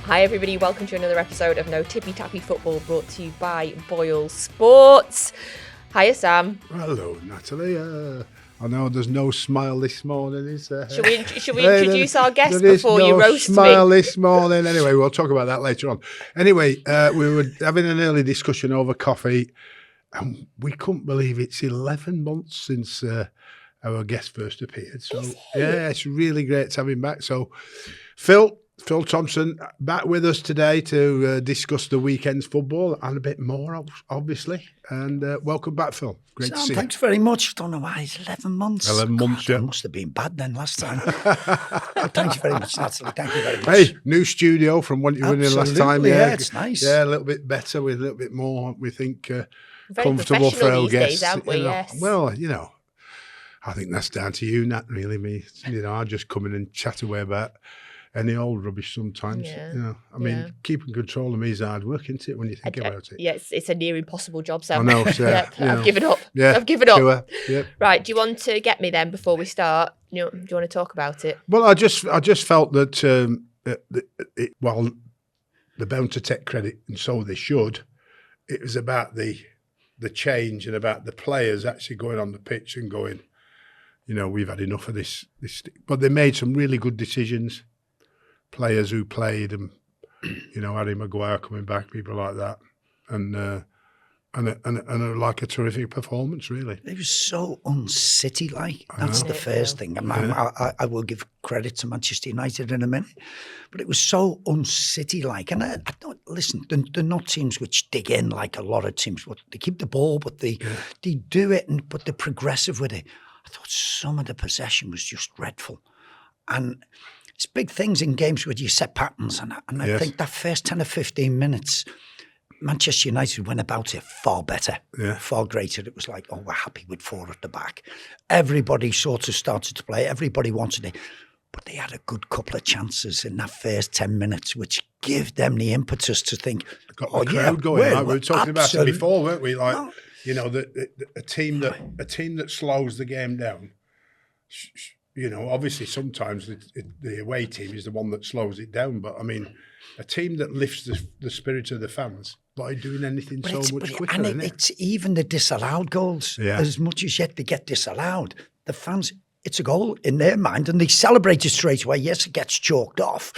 Hi everybody, welcome to another episode of No Tippy Tappy Football, brought to you by Boyle Sports. Hiya Sam. Hello Natalie. I know there's no smile this morning, is there? Should we introduce our guest before you roast me? There is no smile this morning. Anyway, we'll talk about that later on. Anyway, we were having an early discussion over coffee, and we couldn't believe it's 11 months since our guest first appeared. So, yeah, it's really great to have him back. So, Phil Thompson, back with us today to discuss the weekend's football and a bit more, obviously. And welcome back, Phil. Great to see you. Thanks very much. Don't know why it's 11 months. 11 months, God, yeah. It must have been bad then last time. Thank you very much, Natalie. Thank you very much. Hey, new studio from what you were in last time. Yeah, it's nice. Yeah, a little bit better with a little bit more, we think, Very comfortable for our these guests. days, aren't we? You know. Yes. Well, you know, I think that's down to you, Nat, really. Me, you know, I just come in and chat away about any old rubbish sometimes. Yeah. You know, I mean, keeping control of me is hard work, isn't it, when you think about it? Yeah, it's a near impossible job, Sam. I know, yeah. I've given up. Yeah, I've given up. Sure. Yep. Right, do you want to get me then before we start? Do you want to talk about it? Well, I just felt that while they're bound to take credit, and so they should, it was about the change and about the players actually going on the pitch and going, you know, we've had enough of this. But they made some really good decisions. Players who played, and you know, Harry Maguire coming back, people like that, and like a terrific performance, really. It was so un-City-like. That's the first thing. I will give credit to Manchester United in a minute, but it was so un-City-like. And I don't listen. They're not teams which dig in like a lot of teams. They keep the ball, but they do it, but they're progressive with it. I thought some of the possession was just dreadful, and it's big things in games where you set patterns, and I think that first 10 or 15 minutes, Manchester United went about it far better, far greater. It was like, oh, we're happy with 4 at the back. Everybody sort of started to play. Everybody wanted it. But they had a good couple of chances in that first 10 minutes, which give them the impetus to think, got the crowd going. Like we were talking about it before, weren't we? Like, you know, a team that slows the game down. You know, obviously sometimes the away team is the one that slows it down. But, I mean, a team that lifts the spirit of the fans by doing anything so much quicker, and isn't it? It's even the disallowed goals. As much as yet they get disallowed, the fans, it's a goal in their mind and they celebrate it straight away. Yes, it gets chalked off,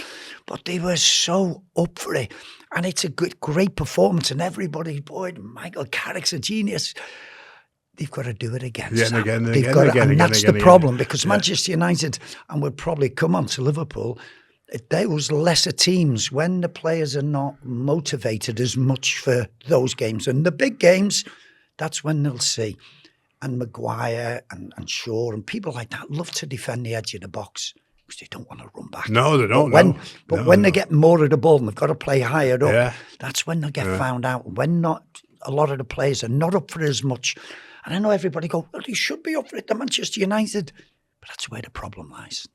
but they were so up for it. And it's a great performance. And everybody, boy, Michael Carrick's a genius. They've got to do it again. And that's the problem, because Manchester United, and we'll probably come on to Liverpool, those lesser teams, when the players are not motivated as much for those games. And the big games, that's when they'll see. And Maguire and Shaw and people like that love to defend the edge of the box because they don't want to run back. No, they don't. But when they get more of the ball and they've got to play higher up, that's when they'll get found out. When not, a lot of the players are not up for it as much. And I know everybody go, well, they should be up for it, the Manchester United. But that's where the problem lies.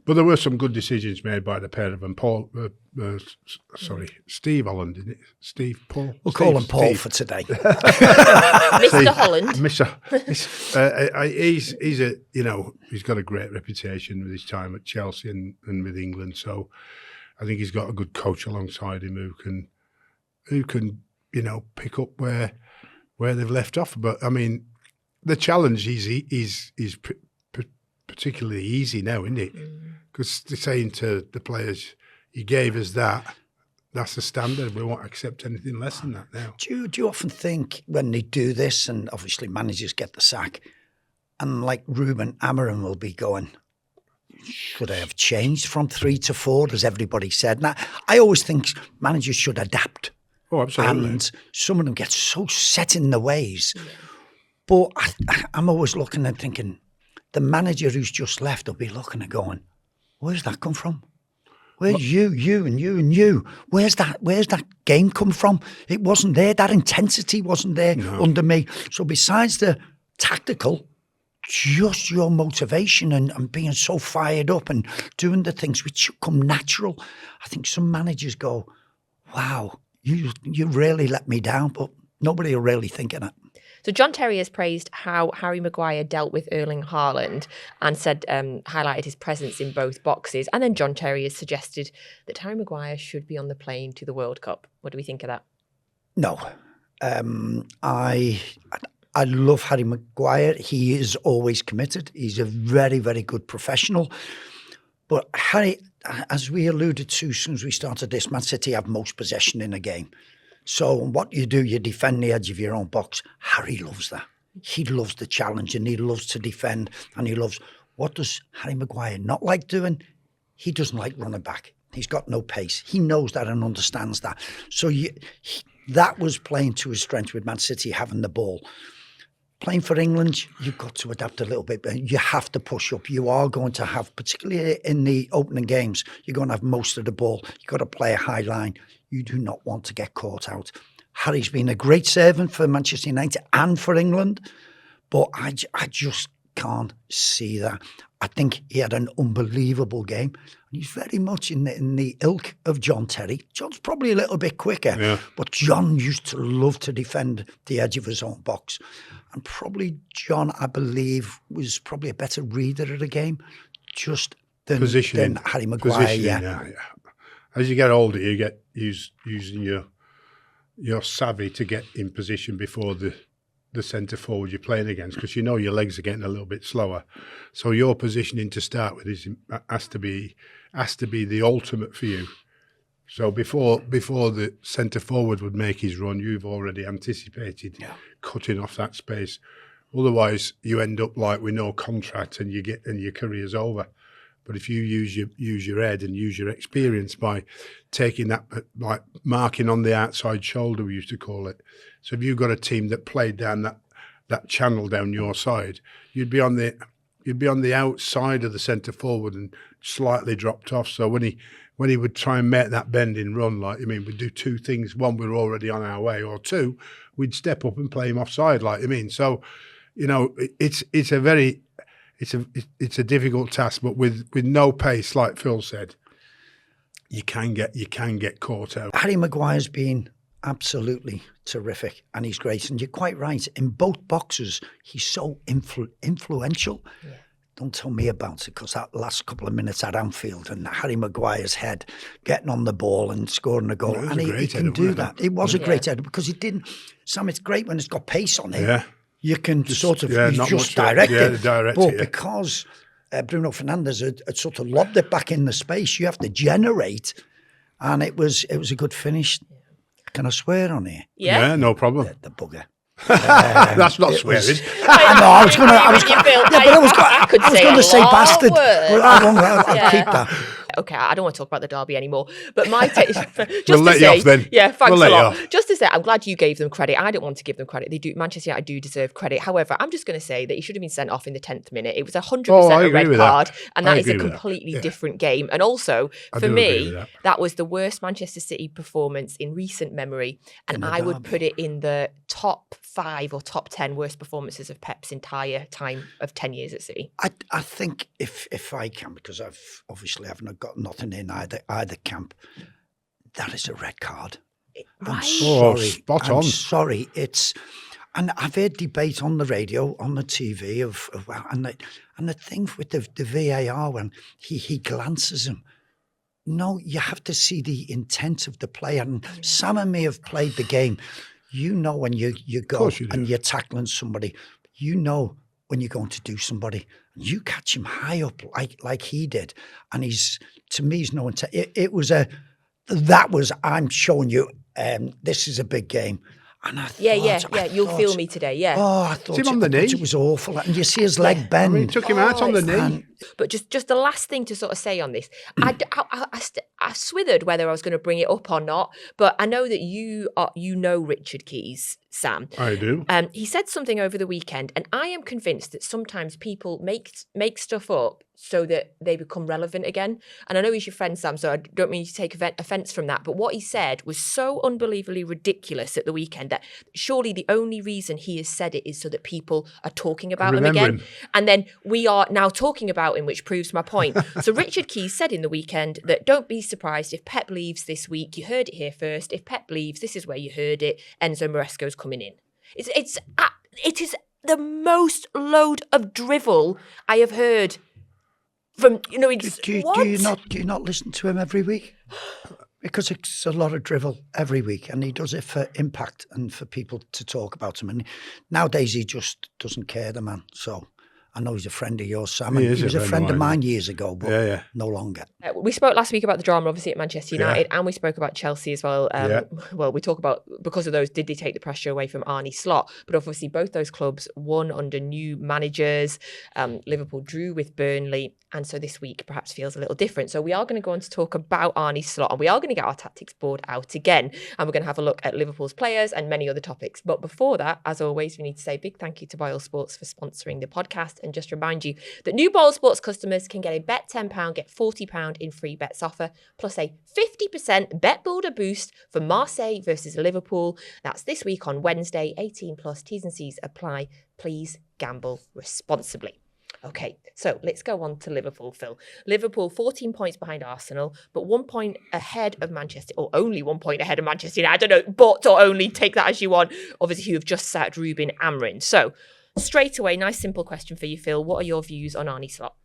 But there were some good decisions made by the pair of them. Steve Holland, isn't it? Steve, Paul? We'll call him Paul for today. Mr. Holland. He's got a great reputation with his time at Chelsea and with England. So I think he's got a good coach alongside him who can, you know, pick up where they've left off. But I mean, the challenge is particularly easy now, isn't it? Because they're saying to the players, you gave us that, that's the standard. We won't accept anything less than that now. Do you often think when they do this, and obviously managers get the sack, and like Ruben Amorim will be going, should I have changed from 3 to 4, as everybody said? Now, I always think managers should adapt. Oh, absolutely. And some of them get so set in their ways. Yeah. But I'm always looking and thinking, the manager who's just left will be looking and going, where's that come from? Where's you and you? Where's that game come from? It wasn't there. That intensity wasn't there under me. So besides the tactical, just your motivation and being so fired up and doing the things which should come natural. I think some managers go, wow, you really let me down, but nobody will really think of that. So John Terry has praised how Harry Maguire dealt with Erling Haaland and said, highlighted his presence in both boxes. And then John Terry has suggested that Harry Maguire should be on the plane to the World Cup. What do we think of that? No. I love Harry Maguire. He is always committed. He's a very, very good professional. But Harry, as we alluded to as soon as we started this, Man City have most possession in a game. So what you do, you defend the edge of your own box. Harry loves that. He loves the challenge and he loves to defend and he loves... What does Harry Maguire not like doing? He doesn't like running back. He's got no pace. He knows that and understands that. So that was playing to his strength with Man City having the ball. Playing for England, you've got to adapt a little bit. You have to push up. You are going to have, particularly in the opening games, you're going to have most of the ball. You've got to play a high line. You do not want to get caught out. Harry's been a great servant for Manchester United and for England, but I just can't see that. I think he had an unbelievable game. He's very much in the ilk of John Terry. John's probably a little bit quicker, but John used to love to defend the edge of his own box. And probably John, I believe, was probably a better reader of the game just than Harry Maguire. Yeah. As you get older, you get using your savvy to get in position before the centre forward you're playing against, because you know your legs are getting a little bit slower. So your positioning to start with has to be the ultimate for you. So before the centre forward would make his run, you've already anticipated cutting off that space. Otherwise, you end up like with no contract and your career's over. But if you use your head and use your experience by taking that, like marking on the outside shoulder, we used to call it. So if you've got a team that played down that channel down your side, you'd be on the outside of the centre forward and slightly dropped off. So when he would try and make that bending run, we'd do two things. One, we're already on our way, or two, we'd step up and play him offside. So, it's a difficult task, but with no pace, like Phil said, you can get caught out. Harry Maguire's been absolutely terrific, and he's great. And you're quite right. In both boxes, he's so influential. Yeah. Don't tell me about it, because that last couple of minutes at Anfield and Harry Maguire's head getting on the ball and scoring a goal, and he can do that. It was a great header because it didn't. Sam, it's great when it's got pace on it. Yeah. You can just direct it. But because Bruno Fernandes had sort of lobbed it back in the space, you have to generate, and it was a good finish. Can I swear on here? Yeah, no problem. The bugger. That's not swearing. I was going to say bastard. I'll keep that. Okay, I don't want to talk about the derby anymore. But my take, we'll let you off then. Yeah, thanks a lot. Just to say, I'm glad you gave them credit. I don't want to give them credit. They do. Manchester United do deserve credit. However, I'm just going to say that he should have been sent off in the 10th minute. It was 100% a red card, and that is a completely different game. And also, for me, that was the worst Manchester City performance in recent memory, and I would put it in the top 5 or top 10 worst performances of Pep's entire time of 10 years at City. I think if I can, because I've got nothing in either camp, that is a red card. I'm sorry. Spot on. I'm sorry. And I've heard debate on the radio, on the TV and the thing with the VAR when he glances him. No, you have to see the intent of the player. And Sam and me have played the game. You know when you go and you're tackling somebody, you know when you're going to do somebody, you catch him high up like he did, and he's no intent. I'm showing you. This is a big game, and I thought, you'll feel me today. Yeah. Oh, I thought it was awful, and you see his leg bend. He took him out on the knee. But just the last thing to sort of say on this, I swithered whether I was going to bring it up or not, but I know that you know Richard Keys, Sam. I do. He said something over the weekend, and I am convinced that sometimes people make stuff up so that they become relevant again. And I know he's your friend, Sam, so I don't mean you to take offence from that. But what he said was so unbelievably ridiculous at the weekend that surely the only reason he has said it is so that people are talking about him again. And then we are now talking about him, which proves my point. So Richard Keys said in the weekend that don't be surprised if Pep leaves this week. You heard it here first. If Pep leaves, this is where you heard it. Enzo Maresco's coming in. it is the most load of drivel I have heard from, it's, Do you not listen to him every week? Because it's a lot of drivel every week, and he does it for impact and for people to talk about him. And nowadays he just doesn't care, the man. So I know he's a friend of yours, Sam. He was a friend of mine years ago, but no longer. We spoke last week about the drama, obviously, at Manchester United, and we spoke about Chelsea as well. Well, we talk about, because of those, did they take the pressure away from Arne Slot? But obviously, both those clubs won under new managers. Liverpool drew with Burnley. And so this week perhaps feels a little different. So we are going to go on to talk about Arne Slot, and we are going to get our tactics board out again. And we're going to have a look at Liverpool's players and many other topics. But before that, as always, we need to say a big thank you to Boyle Sports for sponsoring the podcast. And just remind you that new Boyle Sports customers can get a bet £10, get £40 in free bets offer, plus a 50% bet builder boost for Marseille versus Liverpool. That's this week on Wednesday. 18 plus, T's and C's apply. Please gamble responsibly. Okay, so let's go on to Liverpool, Phil. Liverpool 14 points behind Arsenal, but 1 point ahead of Manchester, or only 1 point ahead of Manchester United. I don't know, but or only, take that as you want. Obviously, who have just sacked Ruben Amorim. So, straight away, nice simple question for you, Phil. What are your views on Arne Slot?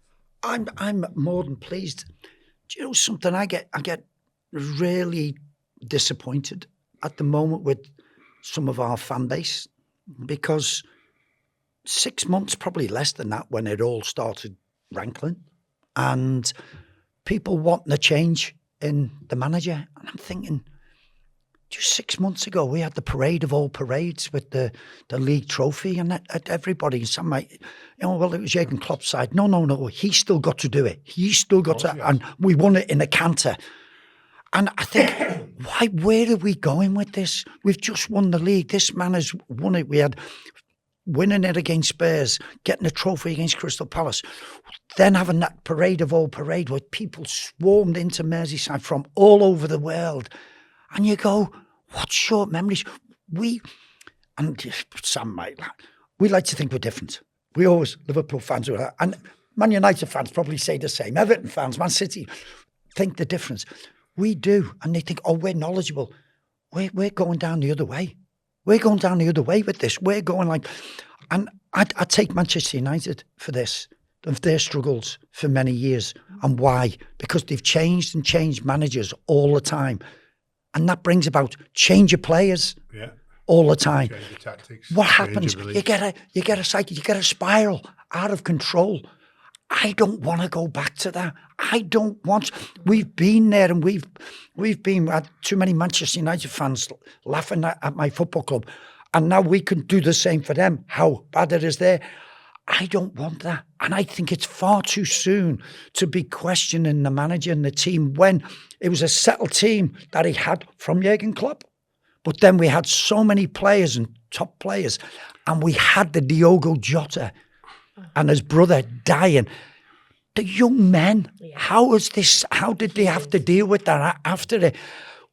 I'm more than pleased. Do you know something? I get really disappointed at the moment with some of our fan base, because 6 months, probably less than that, when it all started rankling, and people wanting a change in the manager. And I'm thinking, just 6 months ago, we had the parade of all parades with the league trophy, and everybody, some might, well, it was Jurgen Klopp's side. No, he's still got to do it. He's still got to, and we won it in a canter. And I think, where are we going with this? We've just won the league. This man has won it. We had winning it against Spurs, getting a trophy against Crystal Palace, then having that parade of all parade where people swarmed into Merseyside from all over the world. And you go, what short memories. Sam might, we like to think we're different. We always, Liverpool fans, and Man United fans probably say the same. Everton fans, Man City, think the difference. We do. And they think, we're knowledgeable. We're going down the other way. We're going down the other way with this. We're going and I take Manchester United for this, of their struggles for many years. And why? Because they've changed and changed managers all the time. And that brings about change of players all the time. Change of tactics. What happens? You get a cycle, you get a spiral out of control. I don't want to go back to that. We've been there, and we've had too many Manchester United fans laughing at my football club. And now we can do the same for them, how bad it is there. I don't want that. And I think it's far too soon to be questioning the manager and the team when it was a settled team that he had from Jurgen Klopp. But then we had so many players and top players, and we had the Diogo Jota and his brother dying. The young men, how did they have to deal with that after it?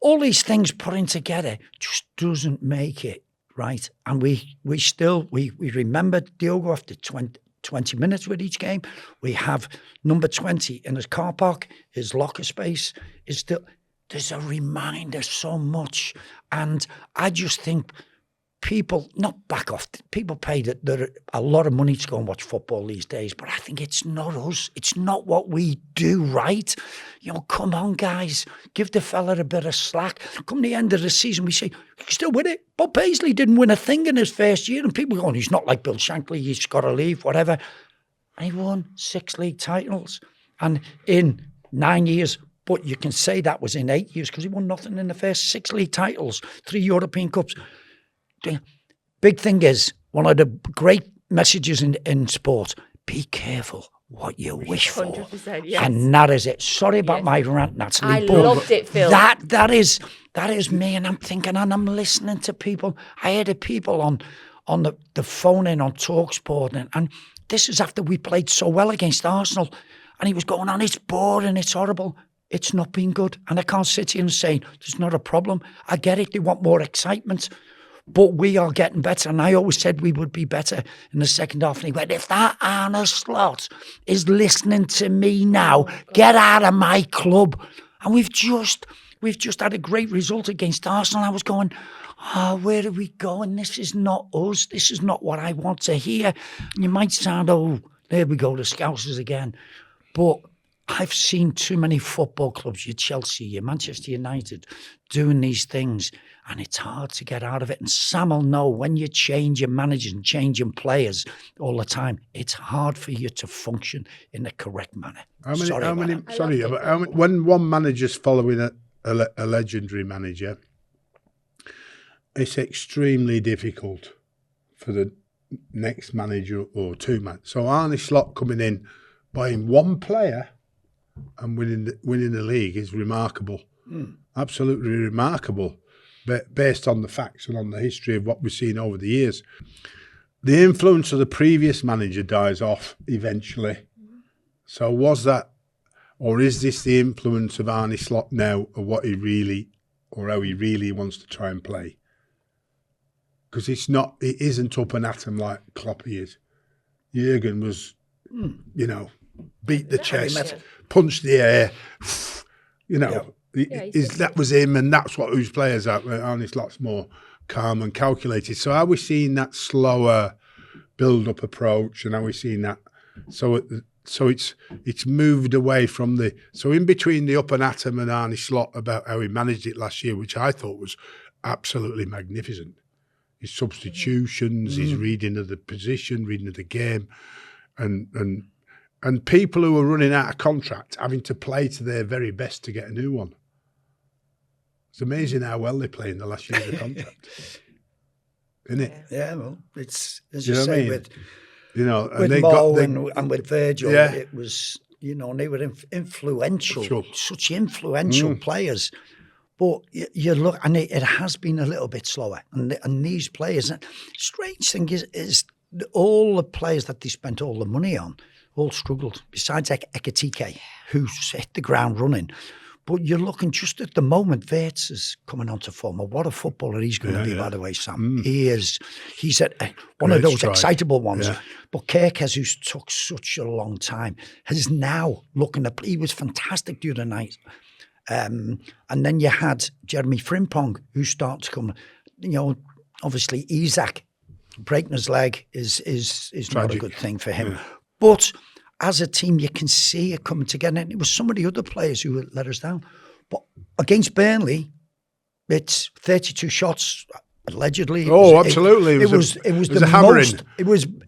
All these things putting together just doesn't make it right. And we remember Diogo after 20 minutes with each game. We have number 20 in his car park, his locker space is still, there's a reminder so much. And I just think people, not back off, people pay a lot of money to go and watch football these days, but I think it's not us. It's not what we do right. Come on, guys. Give the fella a bit of slack. Come the end of the season, we say, you can still win it. Bob Paisley didn't win a thing in his first year, and people going, he's not like Bill Shankly, he's got to leave, whatever. And he won 6 league titles. And in 9 years, but you can say that was in 8 years because he won nothing in the first 6 league titles, 3 European Cups. Big thing is, one of the great messages in sport, be careful what you wish for. 100%, yes. And that is it. Sorry about my rant, Natalie. I loved it, Phil. That is me, and I'm thinking, and I'm listening to people. I heard of people on the phone in on TalkSport, and this is after we played so well against Arsenal, and he was going on, it's boring, it's horrible. It's not been good. And I can't sit here and say, there's not a problem. I get it, they want more excitement. But we are getting better. And I always said we would be better in the second half. And he went, if that Arne Slot is listening to me now, get out of my club. And we've just had a great result against Arsenal. I was going, where are we going? This is not us. This is not what I want to hear. And you might sound, there we go, the Scousers again. But I've seen too many football clubs, your Chelsea, your Manchester United, doing these things, and it's hard to get out of it. And Sam will know, when you're changing managers and changing players all the time, it's hard for you to function in the correct manner. When one manager's following a legendary manager, it's extremely difficult for the next manager or two man. So Arne Slot coming in, buying one player and winning the league is remarkable, absolutely remarkable, based on the facts and on the history of what we've seen over the years. The influence of the previous manager dies off eventually. So was that, or is this the influence of Arne Slot now, of what he really, or how he really wants to try and play? Because it isn't up and at him like Klopp is. Jurgen was, beat the chest, punched the air, that was him, and that's what whose players are. Arne Slot's more calm and calculated. So are we seeing that slower build-up approach, and are we seeing that? So it's moved away from so in between the up and at him and Arne Slot about how he managed it last year, which I thought was absolutely magnificent. His substitutions, his reading of the position, reading of the game, and people who are running out of contract having to play to their very best to get a new one. It's amazing how well they play in the last year of the contract, isn't it? Yeah, well, it's as you say, with Mo and with Virgil, it was, they were influential, such influential players. But you look, and it has been a little bit slower. And these players, strange thing is all the players that they spent all the money on all struggled, besides Ekatike, who's hit the ground running. But you're looking just at the moment, Wirtz is coming onto form. What a footballer he's going to be, by the way, Sam. He's one of those excitable ones. Yeah. But Kerkez, who's took such a long time, is now looking at, he was fantastic the other night. And then you had Jeremy Frimpong, who started to come. Obviously Isak breaking his leg is not a good thing for him. Yeah. But as a team, you can see it coming together. And it was some of the other players who let us down. But against Burnley, it's 32 shots allegedly. Absolutely! It was the hammering. Most. It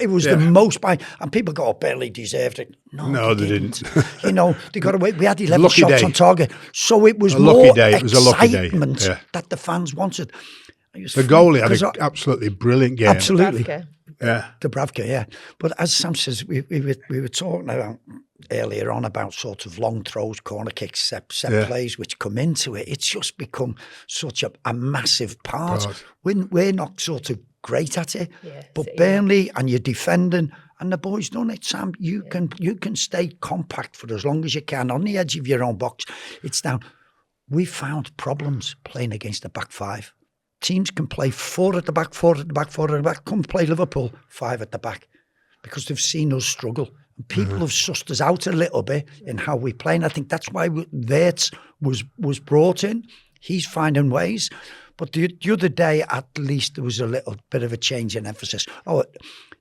was the most by, and people go, Burnley deserved it. No, they didn't. They got away. We had 11 shots on target, so it was more excitement that the fans wanted. The goalie had an absolutely brilliant game. Absolutely. Dubravka, yeah. But as Sam says, we were talking about earlier on about sort of long throws, corner kicks, set plays which come into it. It's just become such a massive part. We're not sort of great at it, but Burnley and you're defending, and the boys done it, Sam. You can stay compact for as long as you can on the edge of your own box. It's down. We found problems playing against the back five. Teams can play 4 at the back, 4 at the back, 4 at the back. Come play Liverpool, 5 at the back, because they've seen us struggle. And people have sussed us out a little bit in how we play. And I think that's why Wirtz was brought in. He's finding ways. But the other day, at least, there was a little bit of a change in emphasis. The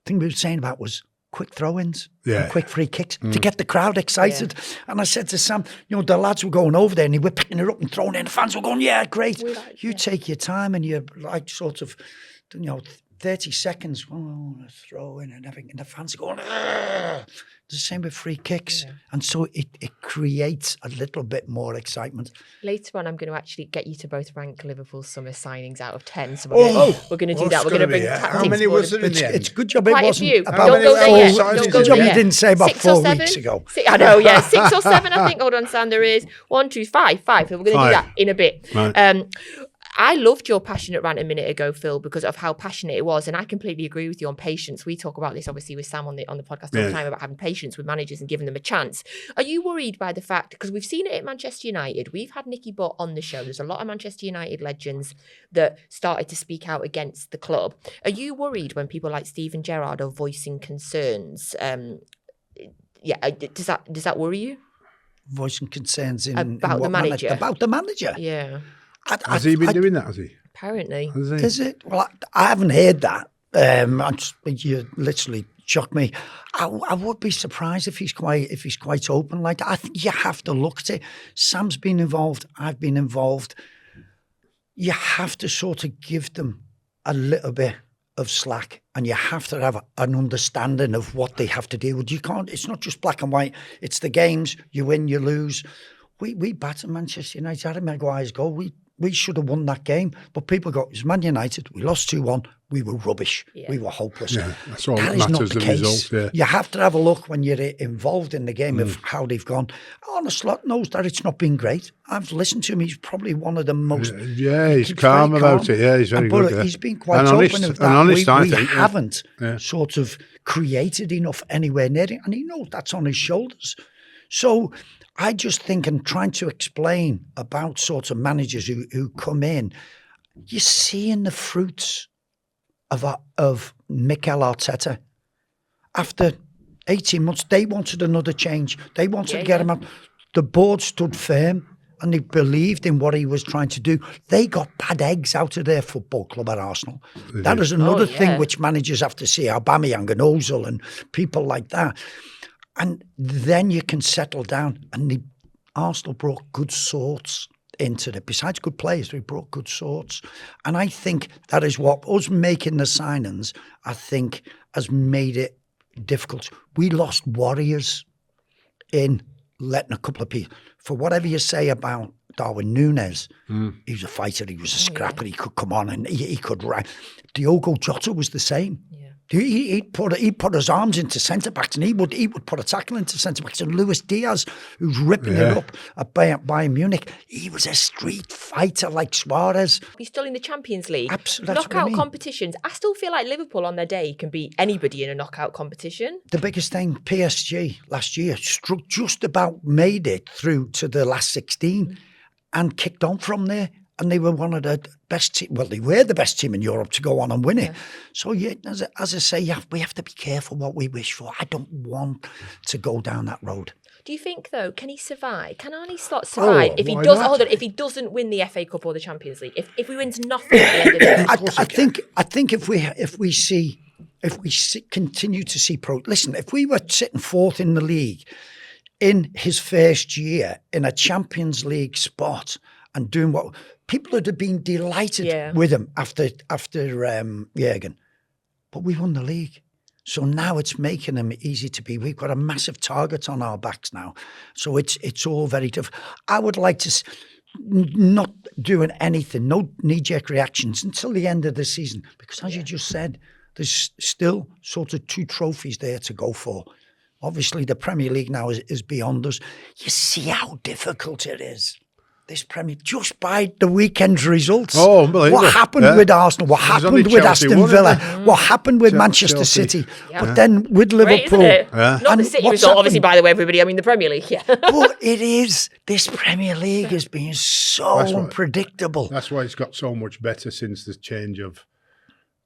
thing we were saying about was quick throw-ins and quick free kicks to get the crowd excited. Yeah. And I said to Sam, the lads were going over there and they were picking it up and throwing it in. The fans were going, yeah, great. You take your time and you're like sort of, 30 seconds, throw in and everything. And the fans are going, Argh! The same with free kicks. Yeah. And so it creates a little bit more excitement. Later on, I'm going to actually get you to both rank Liverpool's summer signings out of 10. So we're going to do that. We're going to bring tactics. How many was there in the end? It's a good job it wasn't about Don't go there yet. It's a good job you didn't say about 4 weeks ago. I know, 6 or 7, I think. Hold on, Sam, there is 1, 2, 5. So we're going to do that in a bit. Right. I loved your passionate rant a minute ago, Phil, because of how passionate it was. And I completely agree with you on patience. We talk about this, obviously, with Sam on the podcast all the time about having patience with managers and giving them a chance. Are you worried by the fact, because we've seen it at Manchester United, we've had Nicky Butt on the show. There's a lot of Manchester United legends that started to speak out against the club. Are you worried when people like Steven Gerrard are voicing concerns? Does that worry you? Voicing concerns about the manager? About the manager? Yeah. Has he been doing that, has he? Apparently. Is it? Well, I haven't heard that. You literally shocked me. I would be surprised if he's quite open like that. I think you have to look at it. Sam's been involved. I've been involved. You have to sort of give them a little bit of slack, and you have to have an understanding of what they have to deal with. You can't. It's not just black and white. It's the games. You win, you lose. We battered Manchester United. Harry Maguire's goal. We should have won that game, but people go, it was Man United. We lost 2-1. We were rubbish. Yeah. We were hopeless. Yeah, that's all that that matters, is not the case. Result, yeah. You have to have a look when you're involved in the game of how they've gone. Arne Slot knows that it's not been great. I've listened to him. He's probably one of the most... Yeah, he's calm about it. Yeah, he's very good. But he's been quite open of that. Honest, we haven't sort of created enough anywhere near it, and he knows that's on his shoulders. So... I just think, and trying to explain about sort of managers who come in, you're seeing the fruits of Mikel Arteta. After 18 months, they wanted another change. They wanted to get him out. The board stood firm and they believed in what he was trying to do. They got bad eggs out of their football club at Arsenal. That is another thing which managers have to see, Aubameyang and Ozil and people like that. And then you can settle down. And Arsenal brought good sorts into it. Besides good players, we brought good sorts. And I think that is what us making the signings, I think, has made it difficult. We lost warriors in letting a couple of people. For whatever you say about Darwin Núñez, he was a fighter, he was a scrapper, he could come on and he could run. Diogo Jota was the same. Yeah. He'd put his arms into centre backs, and he would put a tackle into centre backs. And Luis Diaz, who's ripping it up at Bayern Munich, he was a street fighter like Suarez. He's still in the Champions League. Absolutely, knockout competitions. I still feel like Liverpool on their day can beat anybody in a knockout competition. The biggest thing, PSG last year just about made it through to the last 16 and kicked on from there. And they were one of the best team. Well, they were the best team in Europe to go on and win it. So, as I say, we have to be careful what we wish for. I don't want to go down that road. Do you think, though, can he survive? Can Arne Slot survive if he does? Hold on, if he doesn't win the FA Cup or the Champions League, if he wins nothing at the end of the I think if we continue to see listen, if we were sitting fourth in the league in his first year in a Champions League spot and doing what. People would have been delighted with him after Jurgen. But we won the league. So now it's making him easy to be. We've got a massive target on our backs now. So it's all very tough. I would like to not doing anything, no knee-jerk reactions until the end of the season. Because as you just said, there's still sort of 2 trophies there to go for. Obviously, the Premier League now is beyond us. You see how difficult it is. This Premier, just by the weekend's results. Oh, unbelievable. What happened with Arsenal? What happened with Aston Villa? What happened with Manchester City? Yeah. But then with Liverpool. Not the City result, obviously, by the way, everybody. I mean, the Premier League, But it is. This Premier League has been so unpredictable. That's why it's got so much better since the change of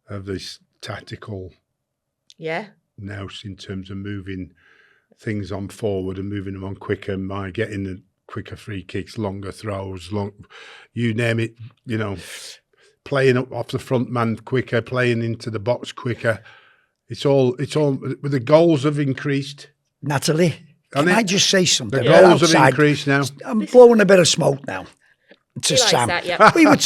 this tactical now in terms of moving things on forward and moving them on quicker by getting the quicker free kicks, longer throws, you name it, playing up off the front man quicker, playing into the box quicker. It's all the goals have increased. Natalie, can I just say something? The goals have increased now. I'm blowing a bit of smoke now to Sam. We were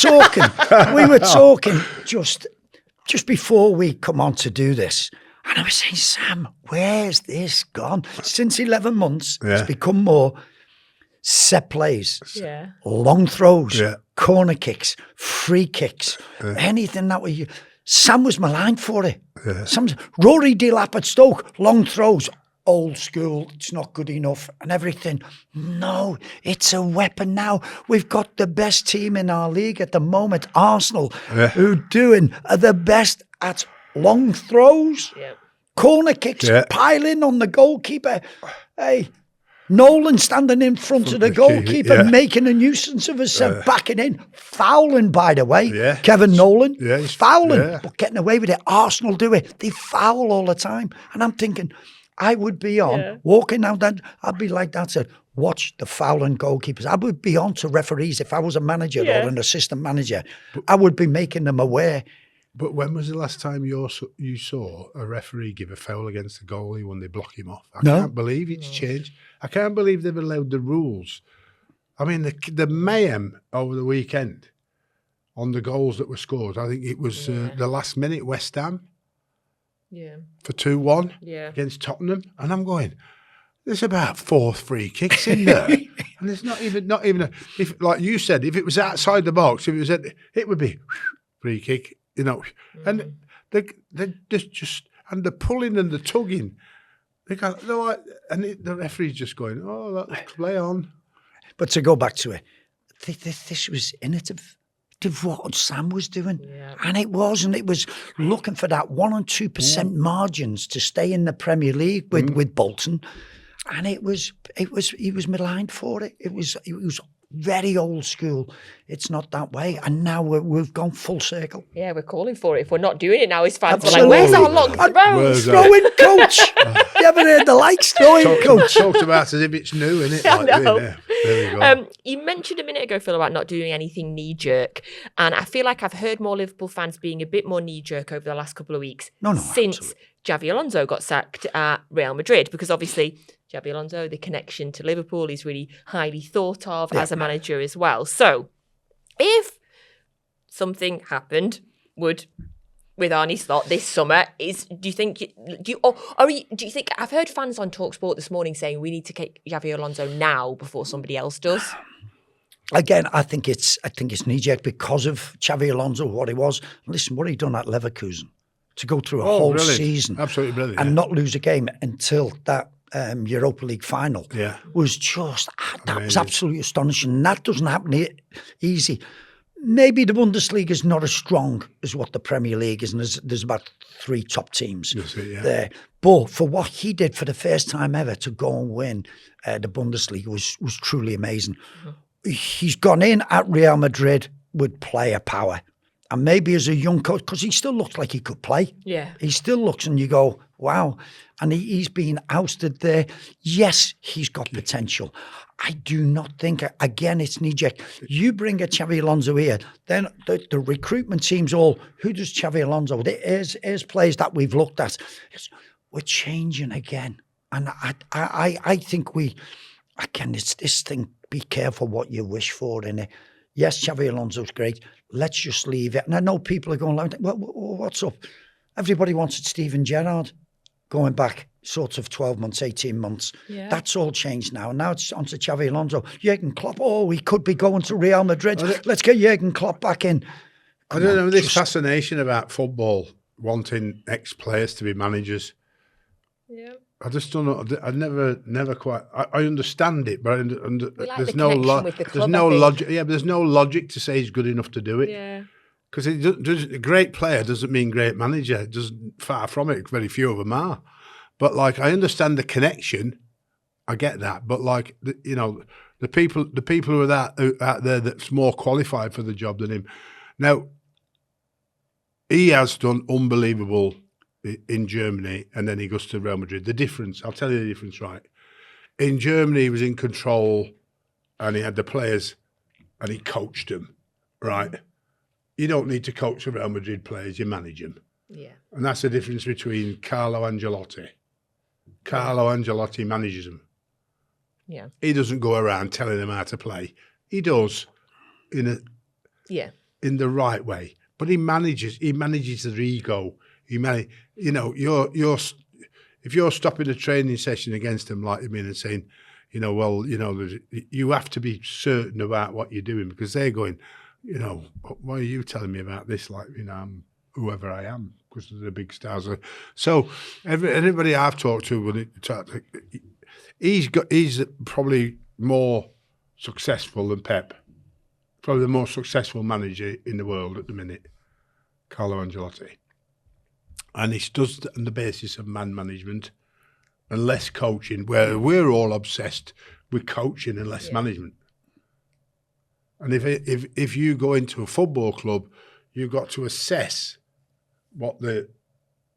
talking just before we come on to do this. And I was saying, Sam, where's this gone? Since 11 months, it's become more set plays, long throws, corner kicks, free kicks, anything that way. Sam was maligned for it. Rory Delap at Stoke, long throws, old school, it's not good enough and everything. No, it's a weapon now. We've got the best team in our league at the moment, Arsenal, who are the best at long throws, corner kicks, piling on the goalkeeper. Hey, Nolan standing in front of the goalkeeper, making a nuisance of himself, backing in, fouling, by the way. Kevin Nolan, fouling, but getting away with it. Arsenal do it. They foul all the time. And I'm thinking, I would be on, walking down that, I'd be like that, said, watch the fouling goalkeepers. I would be on to referees if I was a manager or an assistant manager. I would be making them aware. But when was the last time you saw a referee give a foul against the goalie when they block him off? I can't believe it's changed. I can't believe they've allowed the rules. I mean, the mayhem over the weekend on the goals that were scored. I think it was the last minute West Ham for 2-1 against Tottenham. And I'm going, there's about 4 free kicks in there. And there's not even if, like you said, if it was outside the box, if it was it would be free kick. You know, and they're just and the pulling and the tugging, they're like, and the referee's just going, oh, play on. But to go back to it, this was innovative to what Sam was doing, and it wasn't. It was looking for that 1% and 2% margins to stay in the Premier League with Bolton, and he was maligned for it. It was very old school. It's not that way. And now we've gone full circle. Yeah, we're calling for it. If we're not doing it now, as fans, Absolutely. we're like, where's our long throws? Throw in coach. You haven't heard the likes, throw in coach. Talked about as if it's new, isn't it? I know. There we go. You mentioned a minute ago, Phil, about not doing anything knee-jerk. And I feel like I've heard more Liverpool fans being a bit more knee-jerk over the last couple of weeks since absolutely. Xavi Alonso got sacked at Real Madrid. Because obviously Xavi Alonso, the connection to Liverpool is really highly thought of as a manager as well. So if something happened with Arne Slot this summer, do you think I've heard fans on TalkSport this morning saying we need to kick Xavi Alonso now before somebody else does? Again, I think it's knee-jerk because of Xavi Alonso, what he was. Listen, what he done at Leverkusen to go through a whole brilliant. season, absolutely brilliant, and not lose a game until that Europa League final was just that was absolutely astonishing. That doesn't happen easy. Maybe the Bundesliga is not as strong as what the Premier League is, and there's about 3 top teams there. But for what he did for the first time ever to go and win the Bundesliga was truly amazing. Mm-hmm. He's gone in at Real Madrid with player power. And maybe as a young coach, because he still looks like he could play. Yeah. He still looks and you go, wow. And he's been ousted there. Yes, he's got potential. I do not think, again, it's knee-jerk. You bring a Xavi Alonso here, then the recruitment team's all, who does Xavi Alonso? Here's players that we've looked at. We're changing again. And I think it's this thing, be careful what you wish for in it. Yes, Xavi Alonso's great. Let's just leave it. And I know people are going like, well, what's up? Everybody wanted Steven Gerrard going back sort of 12 months, 18 months. Yeah. That's all changed now. And now it's on to Xavi Alonso. Jurgen Klopp, he could be going to Real Madrid. Let's get Jurgen Klopp back in. I don't know, this fascination about football, wanting ex-players to be managers. Yeah. I just don't know. I never quite. I understand it, but there's no logic. Yeah, but there's no logic to say he's good enough to do it. Yeah, because a great player doesn't mean great manager. It doesn't, far from it. Very few of them are. But like, I understand the connection. I get that. But like, the people who are out there that's more qualified for the job than him. Now, he has done unbelievable in Germany, and then he goes to Real Madrid. The difference, I'll tell you the difference, right? In Germany, he was in control, and he had the players, and he coached them, right? You don't need to coach the Real Madrid players, you manage them. Yeah. And that's the difference between Carlo Ancelotti. Carlo Ancelotti manages them. Yeah. He doesn't go around telling them how to play. He does in the right way. But he manages their ego. If you're stopping a training session against them, like and saying, you have to be certain about what you're doing, because they're going, why are you telling me about this? Like, I'm whoever I am, because they're the big stars. So everybody I've talked to, he's probably more successful than Pep. Probably the most successful manager in the world at the minute, Carlo Ancelotti. And he does on the basis of man management and less coaching, where we're all obsessed with coaching and less management. And if you go into a football club, you've got to assess what the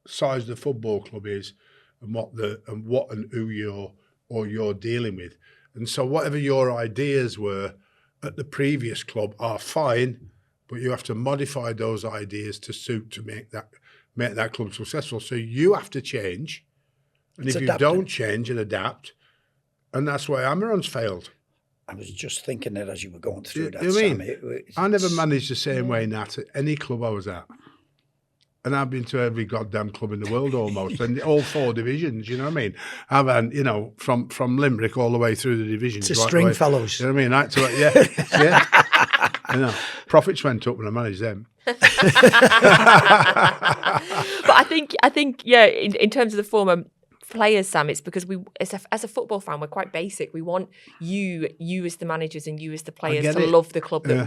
size of the football club is and who you're dealing with. And so whatever your ideas were at the previous club are fine, but you have to modify those ideas to make that club successful. So you have to change. And if you don't change and adapt, and that's why Amaran's failed. I was just thinking that as you were going through that. You mean, I never managed the same way, Nat, at any club I was at. And I've been to every goddamn club in the world almost, and all 4 divisions, you know what I mean? I've had, from Limerick all the way through the divisions. To Stringfellows. You know what I mean? Yeah. Profits went up when I managed them. But I think, in terms of the former players, Sam, it's because as a football fan, we're quite basic. We want you as the managers and you as the players to love the club the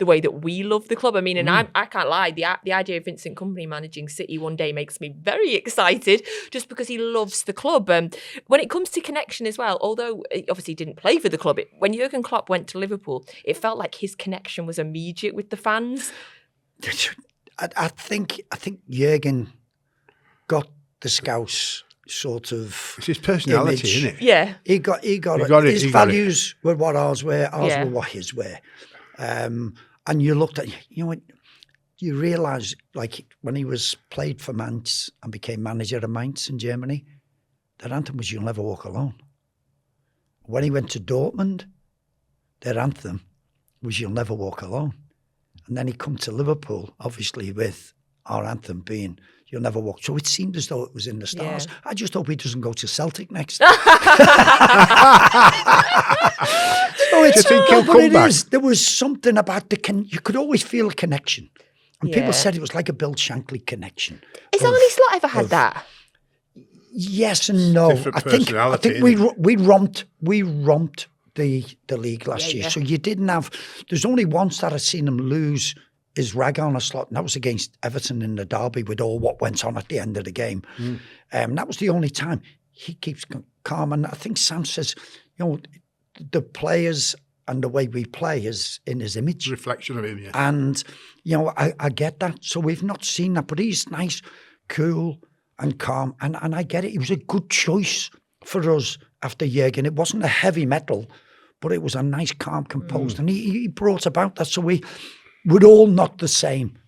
way that we love the club. I mean, and I can't lie, the idea of Vincent Kompany managing City one day makes me very excited, just because he loves the club. When it comes to connection as well, although he obviously didn't play for the club, when Jurgen Klopp went to Liverpool, it felt like his connection was immediate with the fans. I think Jurgen got the Scouse sort of it's his personality, image. Isn't it? Yeah, he got it. His values were what ours were. Ours were what his were. And you looked at, you realise, like when he was played for Mainz and became manager of Mainz in Germany, their anthem was "You'll Never Walk Alone." When he went to Dortmund, their anthem was "You'll Never Walk Alone." And then he come to Liverpool, obviously with our anthem being "You'll Never Walk." So it seemed as though it was in the stars. Yeah. I just hope he doesn't go to Celtic next. So there was something about you could always feel a connection. And people said it was like a Bill Shankly connection. Has Arne Slot ever had that? Yes and no. I think we romped the league last year. So you didn't have. There's only once that I've seen him lose his rag on a slot, and that was against Everton in the derby with all what went on at the end of the game. That was the only time. He keeps calm, and I think Sam says, the players and the way we play is in his image. Reflection of him, yeah. And, I get that. So we've not seen that, but he's nice, cool and calm, and I get it. He was a good choice for us after Jurgen. It wasn't a heavy metal, but it was a nice, calm, composed, and he brought about that. So we're all not the same,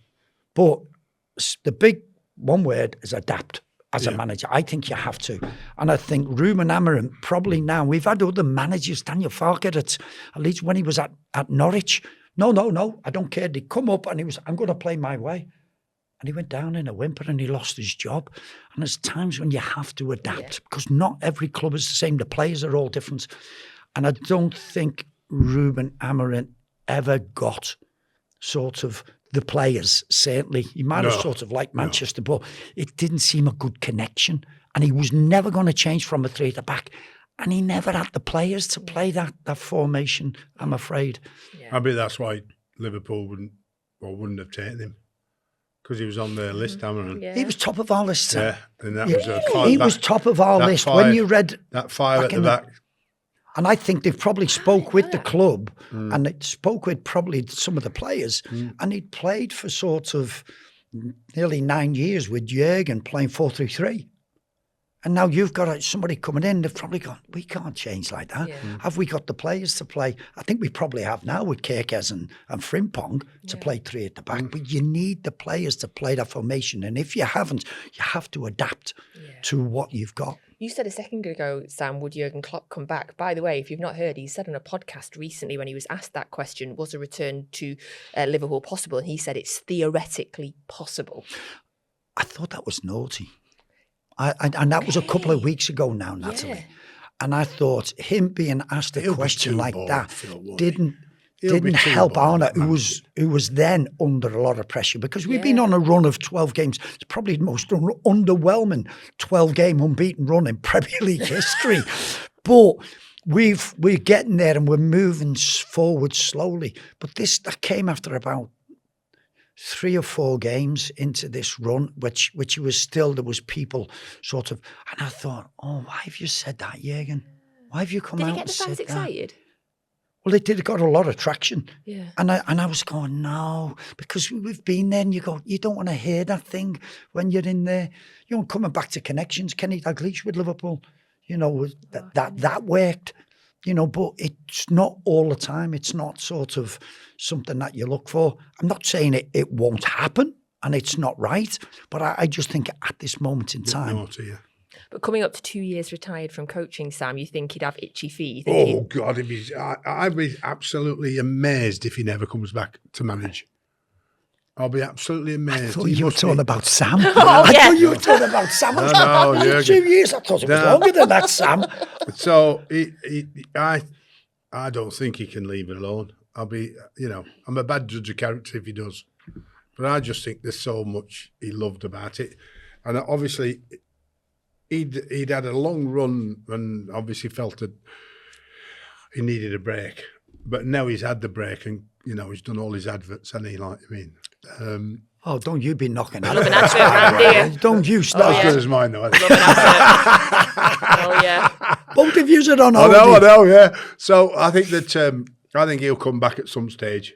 but the big one word is adapt as a manager. I think you have to. And I think Ruben Amorim, probably now, we've had other managers, Daniel Farke, at least when he was at Norwich. No, I don't care. They come up and he was, I'm going to play my way. And he went down in a whimper and he lost his job. And there's times when you have to adapt because not every club is the same. The players are all different. And I don't think Ruben Amorim ever got sort of the players, certainly. He might have sort of liked Manchester, but it didn't seem a good connection. And he was never going to change from a 3 at the back. And he never had the players to play that formation, I'm afraid. Yeah. I bet that's why Liverpool wouldn't have taken him. Because he was on their list, Amorim. Yeah. He was top of our list. Yeah, and that was was top of our list. When you read that 5 at the back. And I think they've probably spoke with the club and they spoke with probably some of the players. And he'd played for sort of nearly 9 years with Jurgen playing 4-3-3. And now you've got somebody coming in, they've probably gone, we can't change like that. Yeah. Have we got the players to play? I think we probably have now with Kerkez and Frimpong to play 3 at the back. But you need the players to play that formation. And if you haven't, you have to adapt to what you've got. You said a second ago, Sam, would Jurgen Klopp come back? By the way, if you've not heard, he said on a podcast recently when he was asked that question, was a return to Liverpool possible? And he said it's theoretically possible. I thought that was naughty. And that was a couple of weeks ago now, Natalie. Yeah. And I thought him being asked a question like that didn't help Arne, who was then under a lot of pressure because we've been on a run of 12 games. It's probably the most underwhelming 12-game unbeaten run in Premier League history. But we're getting there and we're moving forward slowly. But that came after about 3 or 4 games into this run, which was still, there was people sort of, and I thought, why have you said that, Jurgen? Why have you come out and said that? Did he get the fans excited? Well, it did. It got a lot of traction. Yeah. And I was going, no, because we've been there and you go, you don't want to hear that thing when you're in there. You know, coming back to connections, Kenny Dalglish with Liverpool, you know, that worked, you know, but it's not all the time. It's not sort of something that you look for. I'm not saying it won't happen and it's not right, but I just think at this moment in time. But coming up to 2 years retired from coaching, Sam, you think he'd have itchy feet? Oh, God, I'd be absolutely amazed if he never comes back to manage. I'll be absolutely amazed. I thought you were talking about Sam. Oh, I yeah. thought you were talking about Sam. No, 2 years. I thought it was longer than that, Sam. So I don't think he can leave it alone. I'll be, you know, I'm a bad judge of character if he does. But I just think there's so much he loved about it. And obviously, he'd had a long run and obviously felt that he needed a break. But now he's had the break and, you know, he's done all his adverts, hasn't he? Like, I mean... oh, don't you be knocking I love an advert around here. Don't you start. Not as good as mine, though, I think. Love an advert. Oh, yeah. Both of yous are on I holiday. know, yeah. So I think that I think he'll come back at some stage,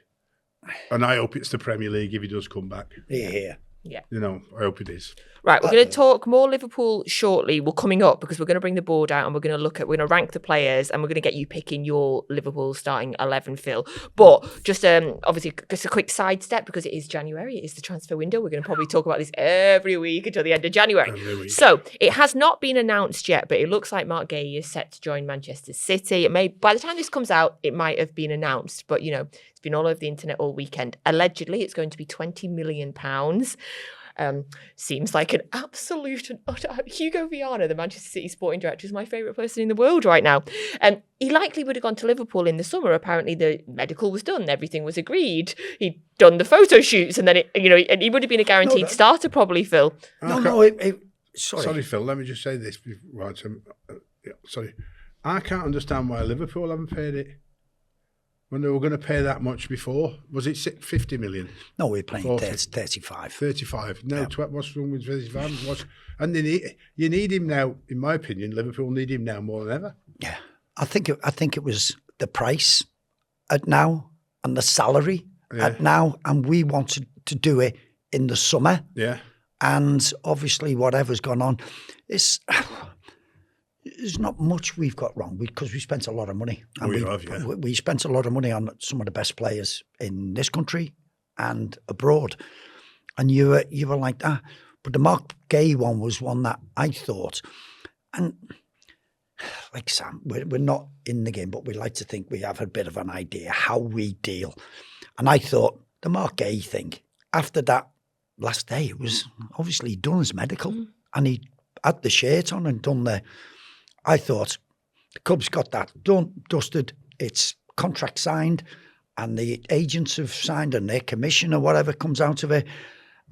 and I hope it's the Premier League if he does come back. Yeah. Yeah. You know, I hope it is. Right, we're going to talk more Liverpool shortly. We're coming up because we're going to bring the board out and we're going to rank the players and we're going to get you picking your Liverpool starting 11, Phil. But just obviously just a quick sidestep because it is January. It is the transfer window. We're going to probably talk about this every week until the end of January. So it has not been announced yet, but it looks like Marc Guehi is set to join Manchester City. It may, by the time this comes out, it might have been announced, but you know, it's been all over the internet all weekend. Allegedly, it's going to be £20 million. Seems like an absolute and utter... Hugo Viana, the Manchester City sporting director, is my favourite person in the world right now. He likely would have gone to Liverpool in the summer. Apparently, the medical was done, everything was agreed. He'd done the photo shoots, and then and he would have been a guaranteed starter, probably, Phil. Sorry, Phil. Let me just say this. Right, sorry, I can't understand why Liverpool haven't paid it. When they were going to pay that much before, was it 50 million? No, we're playing 35. 35. No, what's wrong with 35? And you need him now. In my opinion, Liverpool need him now more than ever. Yeah, I think it was the price at now and the salary at now, and we wanted to do it in the summer. Yeah, and obviously whatever's gone on, there's not much we've got wrong because we spent a lot of money. And we spent a lot of money on some of the best players in this country and abroad. And you were like that. But the Marc Guehi one was one that I thought, and like Sam, we're not in the game, but we like to think we have a bit of an idea how we deal. And I thought the Marc Guehi thing, after that last day, it was obviously he'd done his medical and he had the shirt on and done the... I thought the club's got that done, dusted, it's contract signed, and the agents have signed and their commission or whatever comes out of it,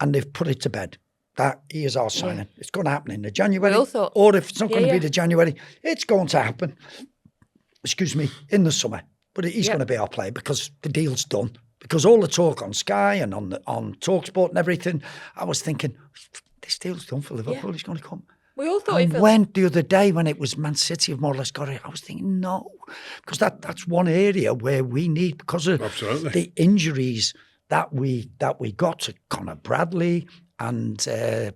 and they've put it to bed. That here's our signing. Yeah. It's going to happen in the January. Or if it's not going to be the January, it's going to happen, in the summer. But he's going to be our player because the deal's done. Because all the talk on Sky and on TalkSport and everything, I was thinking, this deal's done for Liverpool, he's going to come. We all thought and when the other day when it was Man City have more or less got it, I was thinking no, because that's one area where we need, because of the injuries that we got to Conor Bradley and the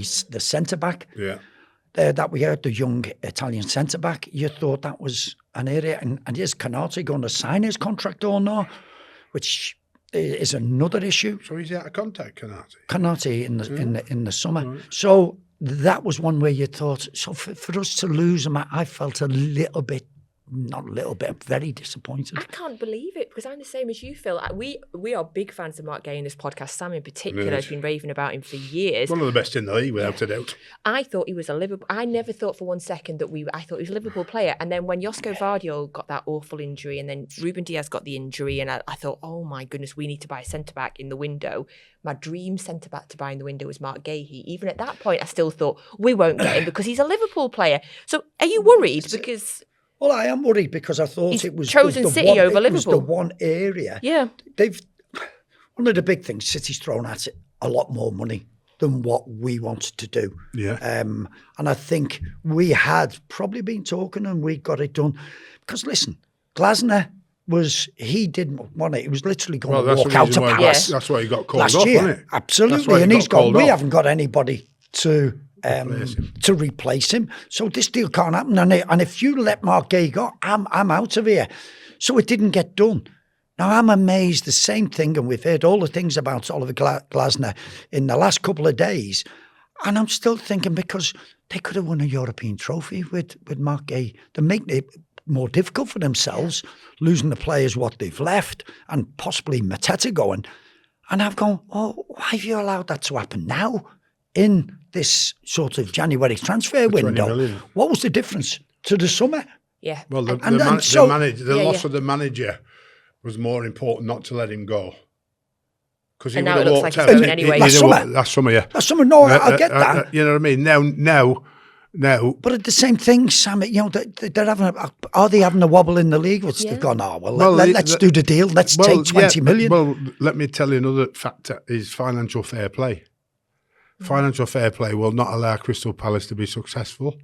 centre back that we had, the young Italian centre back. You thought that was an area, and is Canate going to sign his contract or not? Which is another issue. So he's out of contact, Canate. Canate in the summer. Right. So that was one where you thought, so for us to lose him, I felt a little bit, not a little bit, very disappointed. I can't believe it because I'm the same as you, Phil. We are big fans of Marc Guehi in this podcast. Sam in particular has been raving about him for years. One of the best in the league, without a doubt. I thought he was a Liverpool. I never thought for one second I thought he was a Liverpool player. And then when Josko Vardiol got that awful injury, and then Ruben Diaz got the injury, and I thought, oh my goodness, we need to buy a centre back in the window. My dream centre back to buy in the window was Marc Guehi. Even at that point, I still thought we won't get him because he's a Liverpool player. So are you worried? Because well, I am worried because I thought it was chosen City over Liverpool. It was the one area. Yeah, one of the big things. City's thrown at it a lot more money than what we wanted to do. Yeah, and I think we had probably been talking and we got it done because listen, Glasner he didn't want it. He was literally going to that's walk the out reason to why Palace that's why he got called last off, year. wasn't it? That's why Absolutely. he And got he's gone, called we off. haven't got anybody to replace him. So this deal can't happen. And if you let Marc Guehi go, I'm out of here. So it didn't get done. Now, I'm amazed, the same thing, and we've heard all the things about Oliver Glasner in the last couple of days, and I'm still thinking, because they could have won a European trophy with Marc Guehi. They're making it more difficult for themselves, losing the players what they've left, and possibly Mateta going. And I've gone, why have you allowed that to happen now in this sort of January transfer window? 20 million. What was the difference to the summer? Yeah. Well, the And loss of the manager was more important not to let him go. Because he And would now have it looks walked like out. he's going anyway. Last summer. Last summer, yeah. Last summer, no, I get that. You know what I mean? Now. But at the same thing, Sam, they're having are they having a wobble in the league? Which they've gone, let's do the deal. Let's take 20 million. Well, let me tell you another factor is financial fair play. Financial fair play will not allow Crystal Palace to be successful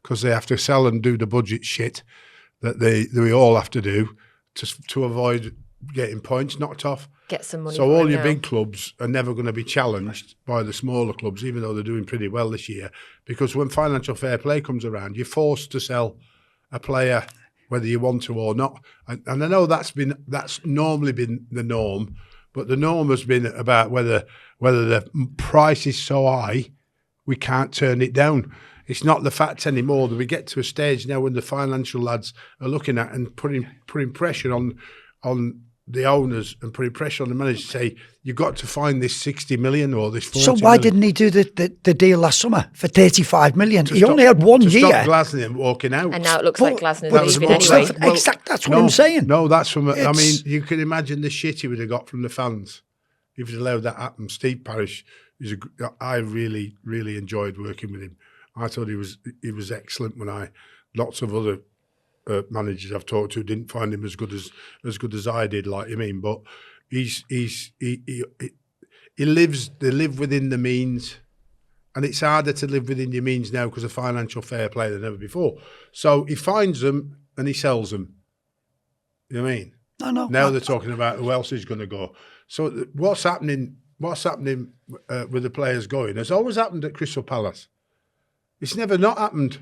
because they have to sell and do the budget shit that we all have to do to avoid getting points knocked off. Get some money. So all your big clubs are never going to be challenged by the smaller clubs, even though they're doing pretty well this year. Because when financial fair play comes around, you're forced to sell a player whether you want to or not. And I know that's normally been the norm, but the norm has been about whether the price is so high we can't turn it down. It's not the fact anymore that we get to a stage now when the financial lads are looking at and putting pressure on the owners and putting pressure on the manager to say, you've got to find this 60 million or this 40 million. So why didn't he do the deal last summer for 35 million? He only had 1 year. To stop Glasner walking out. And now it looks like Glasner's leaving but anyway. That's what I'm saying. No, that's from... I mean, you can imagine the shit he would have got from the fans if he'd allowed that happen. Steve Parish, I really, really enjoyed working with him. I thought he was excellent when lots of other managers I've talked to didn't find him as good as I did, like you mean. But they live within the means, and it's harder to live within your means now because of financial fair play than ever before. So he finds them and he sells them. You know what I mean? No. Now they're talking about who else is going to go. So what's happening with the players going has always happened at Crystal Palace. It's never not happened.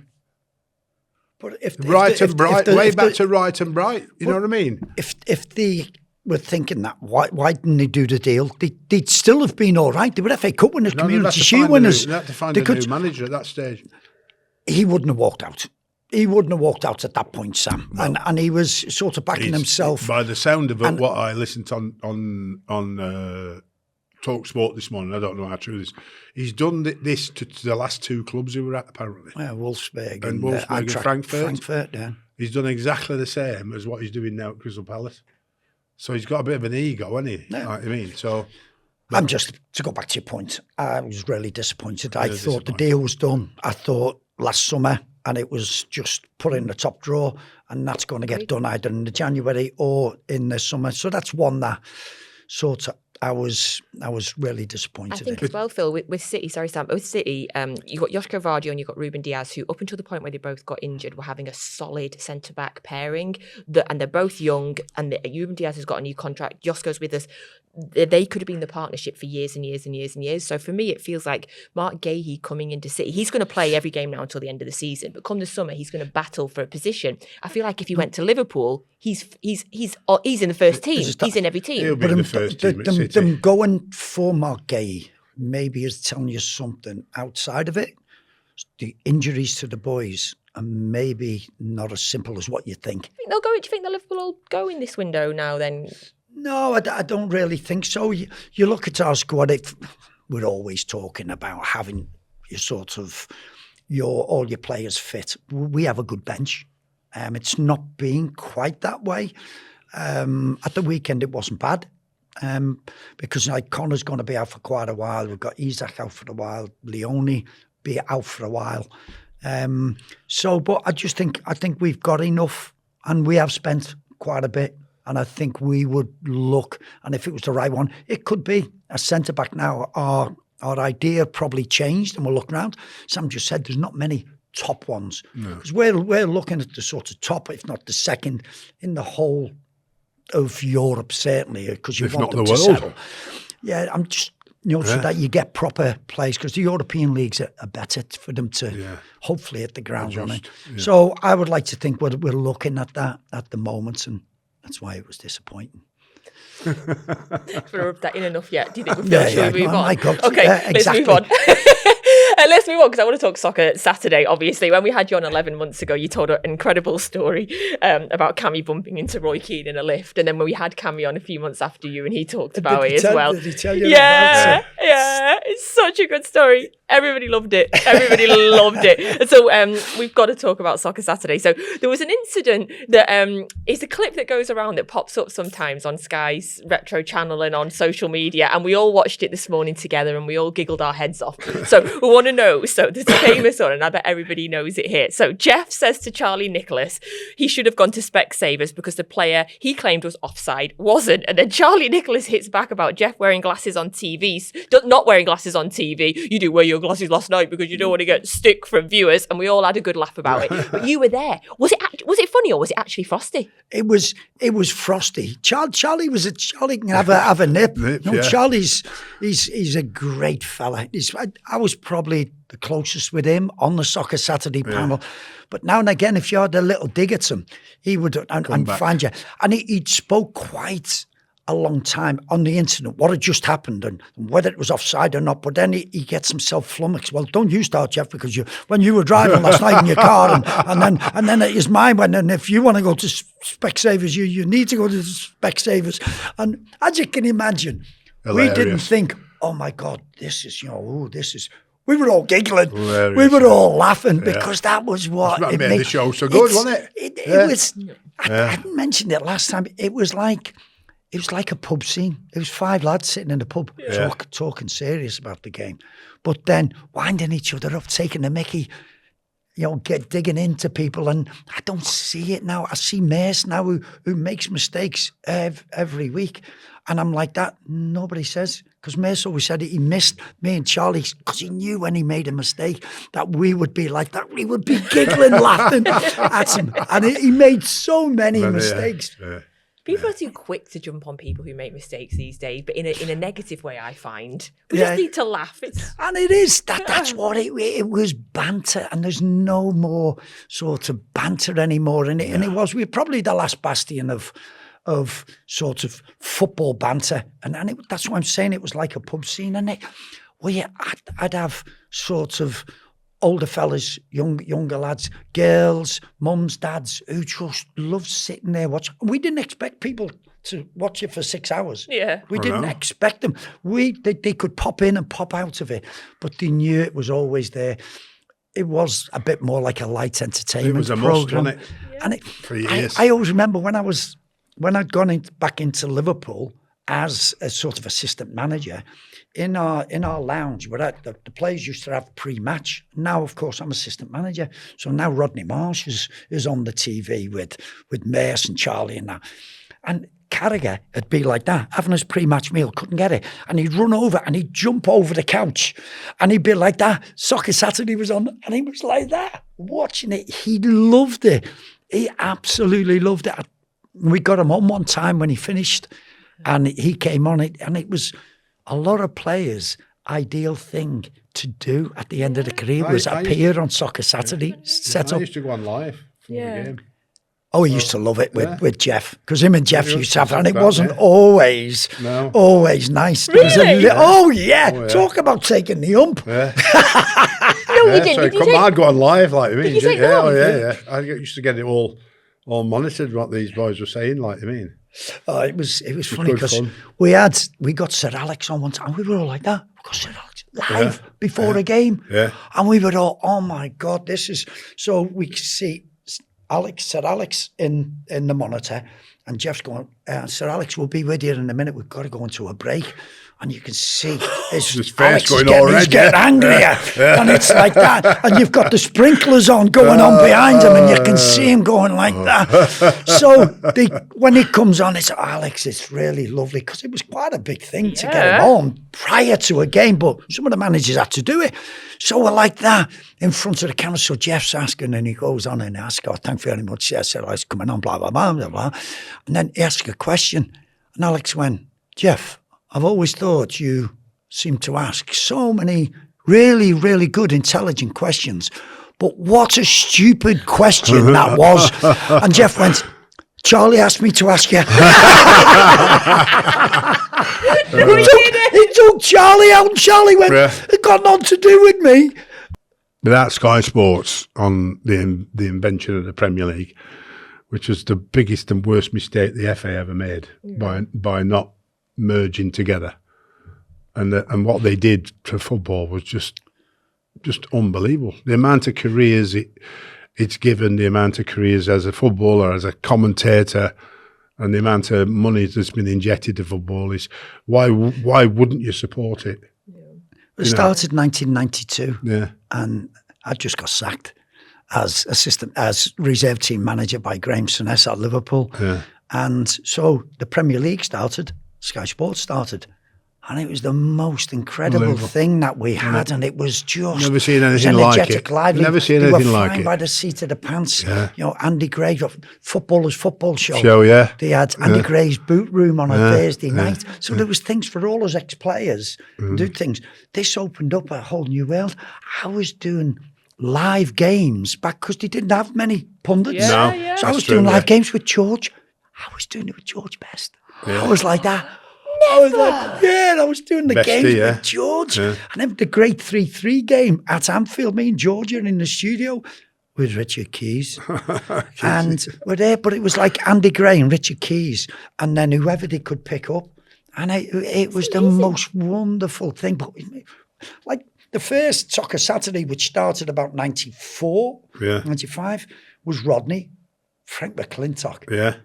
But if Wright and Bright, way back to Wright and Bright, you know what I mean? If they were thinking that, why didn't they do the deal? They'd still have been all right. They were FA Cup winners, Community Shield winners. They had to find a new manager at that stage. He wouldn't have walked out. He wouldn't have walked out at that point, Sam. No. And he was sort of backing himself. By the sound of it, what I listened to on Talk Sport this morning, I don't know how true this is. He's done this to the last two clubs he were at, apparently. Yeah, Wolfsburg and Frankfurt. Yeah. He's done exactly the same as what he's doing now at Crystal Palace. So he's got a bit of an ego, hasn't he? Yeah. Like I mean, so... I'm just, to go back to your point, I was really disappointed. I thought the deal was done. I thought last summer, and it was just put in the top drawer, and that's going to get done either in the January or in the summer. So that's one that sort of I was really disappointed. I think as well, Phil, with City, sorry Sam, with City, you got Joško Vardy and you got Ruben Diaz, who up until the point where they both got injured were having a solid centre-back pairing, and they're both young, and Ruben Diaz has got a new contract, Joško's with us. They could have been the partnership for years and years and years and years. So for me, it feels like Marc Guehi coming into City, he's going to play every game now until the end of the season, but come the summer, he's going to battle for a position. I feel like if he went to Liverpool, he's in the first team. He's in every team. He'll be in the first team at City. Them going for Marc Guehi maybe is telling you something outside of it. The injuries to the boys are maybe not as simple as what you think. Do you think that Liverpool will go in this window now then? No, I don't really think so. You look at our squad, we're always talking about having all your players fit. We have a good bench. It's not been quite that way. At the weekend, it wasn't bad because Connor's going to be out for quite a while. We've got Isak out for a while. Leone be out for a while. But I think we've got enough, and we have spent quite a bit. And I think we would look, and if it was the right one, it could be a centre-back now. Our idea probably changed, and we'll look around. Sam just said there's not many top ones. Because we're looking at the sort of top, if not the second, in the whole of Europe, certainly, because you if want not them the to world. settle. Yeah, I'm just, so that you get proper players, because the European leagues are better for them to hopefully hit the ground running. Yeah. So I would like to think we're looking at that at the moment, and that's why it was disappointing. Haven't rubbed that in enough yet. Do you think we'll move on? My God. Okay, exactly. let's move on. Let's move on, because I want to talk Soccer Saturday, obviously. When we had you on 11 months ago, you told an incredible story about Cammy bumping into Roy Keane in a lift. And then when we had Cammy on a few months after you, and he talked about it as well. Did he tell you about it? Yeah, it's such a good story. Everybody loved it. Everybody loved it. And so we've got to talk about Soccer Saturday. So there was an incident that is a clip that goes around that pops up sometimes on Sky's retro channel and on social media. And we all watched it this morning together and we all giggled our heads off. So we want to know. So there's a famous one, and I bet everybody knows it here. So Jeff says to Charlie Nicholas he should have gone to Specsavers because the player he claimed was offside wasn't. And then Charlie Nicholas hits back about Jeff wearing glasses on TVs, not wearing glasses on TV. You do wear your glasses last night because you don't want to get stick from viewers, and we all had a good laugh about it. But you were there. Was it funny, or was it actually frosty? It was frosty. Charlie can have a nip. Charlie's he's a great fella. I was probably the closest with him on the Soccer Saturday panel. But now and again, if you had a little dig at him, he would and find you. And he spoke quite a long time on the incident, what had just happened and whether it was offside or not. But then he gets himself flummoxed. Well, don't you start, Jeff, because when you were driving last night in your car and then his mind went, and if you want to go to Specsavers, you need to go to Specsavers. And as you can imagine, hilarious. We didn't think, oh my God, this is. We were all giggling. Hilarious. We were all laughing because that was what it made the show so good, wasn't it? It was. I hadn't mentioned it last time. It was like a pub scene. It was five lads sitting in the pub talking serious about the game, but then winding each other up, taking the mickey, digging into people. And I don't see it now. I see Mace now who makes mistakes every week. And I'm like that. Nobody says, because Mace always said he missed me and Charlie because he knew when he made a mistake that we would be like that. We would be giggling, laughing at him. And he made so many mistakes. People are too quick to jump on people who make mistakes these days, but in a negative way, I find. We just need to laugh. And it is. That's what it was, banter, and there's no more sort of banter anymore in it. And we're probably the last bastion of sort of football banter. And that's what I'm saying. It was like a pub scene. And I'd have sort of older fellas, younger lads, girls, mums, dads, who just loved sitting there watching. We didn't expect people to watch it for 6 hours. Yeah. We didn't expect them. They could pop in and pop out of it, but they knew it was always there. It was a bit more like a light entertainment program. It was a must, wasn't it? Yeah. And for years. I always remember when I'd gone back into Liverpool as a sort of assistant manager, in our lounge, the players used to have pre-match. Now, of course, I'm assistant manager. So now Rodney Marsh is on the TV with Mace and Charlie and that. And Carragher would be like that, having his pre-match meal, couldn't get it. And he'd run over and he'd jump over the couch and he'd be like that. Soccer Saturday was on and he was like that, watching it. He loved it. He absolutely loved it. We got him on one time when he finished and he came on it, and it was a lot of players' ideal thing to do at the end of the career was appear on Soccer Saturday. I used to go on live from the game. Oh, he used to love it with Jeff, because him and Jeff used to have, and it wasn't always nice. Really? Talk about taking the ump. No, you didn't. I'd go on live like me. Yeah. I used to get it all monitored, what these boys were saying, like I mean. Oh, it was funny because we got Sir Alex on one time. We were all like that. We got Sir Alex live before a game. Yeah. And we were all, oh my God, this is, so we see Sir Alex in the monitor, and Jeff's going, Sir Alex, we'll be with you in a minute. We've got to go into a break. And you can see His face Alex going he's already. getting angrier. And it's like that. And you've got the sprinklers on going on behind him, and you can see him going like that. So when it comes on, it's Alex, it's really lovely, because it was quite a big thing to get him home prior to a game, but some of the managers had to do it. So we're like that in front of the camera. So Jeff's asking, and he goes on and asks, "Oh, thank you very much. Yes, Sir Alex coming on, blah, blah, blah, blah, blah." And then he asked a question, and Alex went, "Jeff, I've always thought you seem to ask so many really, really good, intelligent questions, but what a stupid question that was." And Jeff went, "Charlie asked me to ask you." He took Charlie out, and Charlie went, "It got nothing to do with me." Without Sky Sports on the invention of the Premier League, which was the biggest and worst mistake the FA ever made by not merging together, and what they did for football was just unbelievable. The amount of careers it's given, the amount of careers as a footballer, as a commentator, and the amount of money that's been injected to football is why wouldn't you support it? It started in 1992, Yeah, and I just got sacked as reserve team manager by Graham Souness at Liverpool, and so the Premier League started. Sky Sports started, and it was the most incredible thing that we had, and it was just never seen anything like it. Lively. Never seen they anything were like flying it. by the seat of the pants. You know, Andy Gray, Footballers Football Show. They had Andy Gray's boot room on a Thursday night. So there was things for all us ex-players to do things. This opened up a whole new world. I was doing live games back because they didn't have many pundits. So I was doing live games with George. I was doing it with George Best. I was like that. I was like, I was doing the games with George. And then the great 3-3 game at Anfield, me and George are in the studio with Richard Keys. And we're there, but it was like Andy Gray and Richard Keys, and then whoever they could pick up. And it was the most wonderful thing. But like the first SoccerSaturday, which started about 94, 95, was Rodney, Frank McClintock.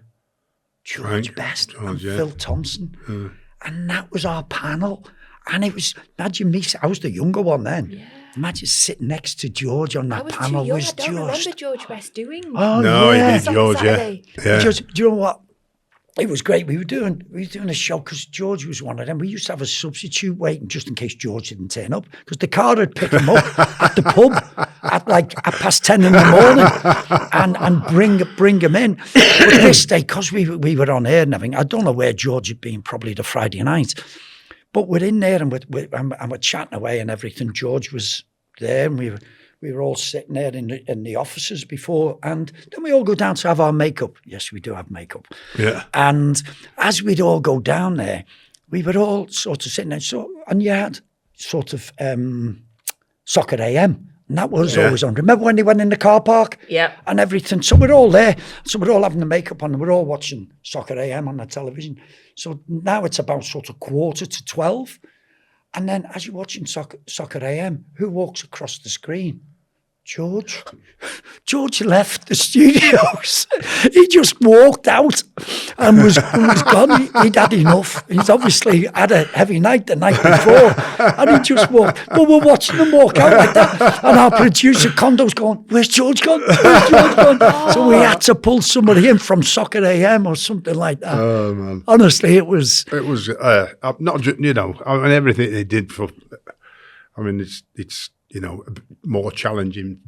George Best and Phil Thompson. And that was our panel. And it was, imagine me, I was the younger one then. Imagine sitting next to George on that panel. I don't remember George Best doing. Oh, no, he did, George, Just, do you know what? It was great. We were doing a show because George was one of them. We used to have a substitute waiting just in case George didn't turn up, because the car would pick him up at the pub at like 10:30 in the morning and bring him in. But this day, because we were on air and everything, I don't know where George had been, probably the Friday night. But we're in there and we're chatting away and everything. George was there, and we were all sitting there in the offices before, and then we all go down to have our makeup. Yes, we do have makeup. And as we'd all go down there, we were all sort of sitting there. So, and you had sort of Soccer AM, and that was always on. Remember when they went in the car park? And everything. So we're all there. So we're all having the makeup on, and we're all watching Soccer AM on the television. So now it's about sort of 11:45. And then as you're watching Soccer AM, who walks across the screen? George. George left the studios. He just walked out and was gone. He'd had enough. He's obviously had a heavy night the night before, and he just walked. But we're watching him walk out like that, and our producer Condo's going, "Where's George gone? Where's George gone?" So we had to pull somebody in from Soccer AM or something like that. Oh man! Honestly, it was not just, I mean, everything they did for. I mean, it's more challenging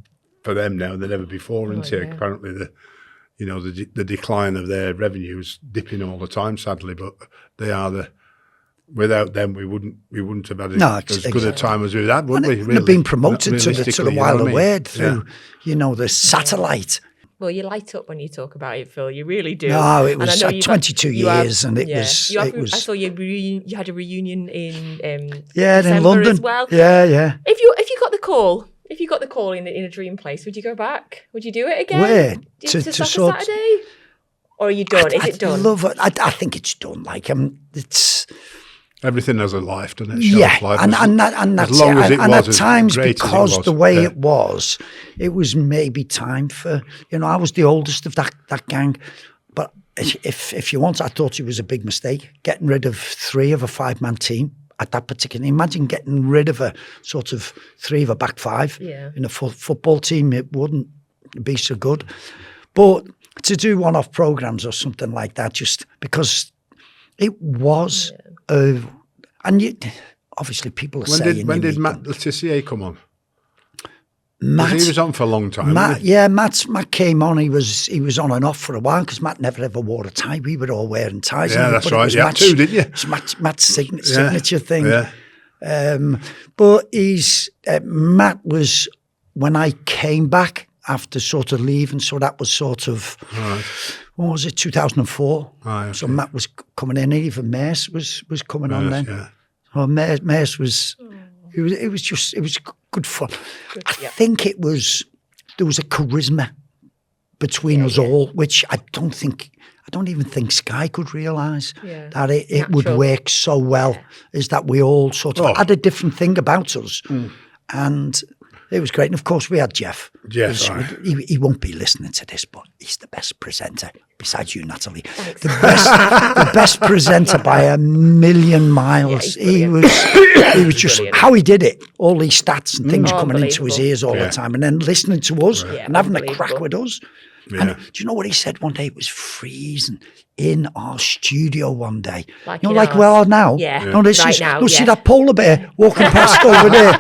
for them now than ever before, isn't it? Apparently, the decline of their revenue is dipping all the time, sadly. But they are without them, we wouldn't have had as good a time as we had, would we? Really? They've been promoted to the wilder world through, the satellite. Well, you light up when you talk about it, Phil. You really do. No, it was 22 years, and it was. I saw you had a reunion in December in London as well. Yeah. If you got the call in a dream place, would you go back? Would you do it again? Where to SoccerSaturday? Or are you done? Is it done? I think it's done. It's. Everything has a life, doesn't it? Life, and that's it. And at times, because the way it was maybe time for, I was the oldest of that gang, but if you want, I thought it was a big mistake getting rid of 3 of a 5-man team at that particular. Imagine getting rid of a sort of 3 of a back 5 in a football team. It wouldn't be so good. But to do one-off programs or something like that, just because it was, and obviously people are saying. When did Matt Le Tissier come on? Matt, he was on for a long time. Matt came on. He was on and off for a while because Matt never ever wore a tie. We were all wearing ties. Yeah, that's right. You had to, didn't you? It's Matt's signature thing. Yeah. But Matt was, when I came back after sort of leaving, so that was sort of, what was it, 2004? Okay. So Matt was coming in. Even Mace was coming on then. Yeah. So Mace was. It was good fun. I think there was a charisma between us all, which I don't even think Sky could realise that it would work so well. Is that we all sort of had a different thing about us, and it was great. And of course, we had Jeff. He won't be listening to this, but he's the best presenter besides you, Natalie. Thanks. The best presenter by a million miles. He was just brilliant. How he did it. All these stats and things coming into his ears all the time, and then listening to us and having a crack with us. Yeah. And do you know what he said one day? It was freezing in our studio one day. Like we are now. Yeah. No, this is, now, see that polar bear walking past over there.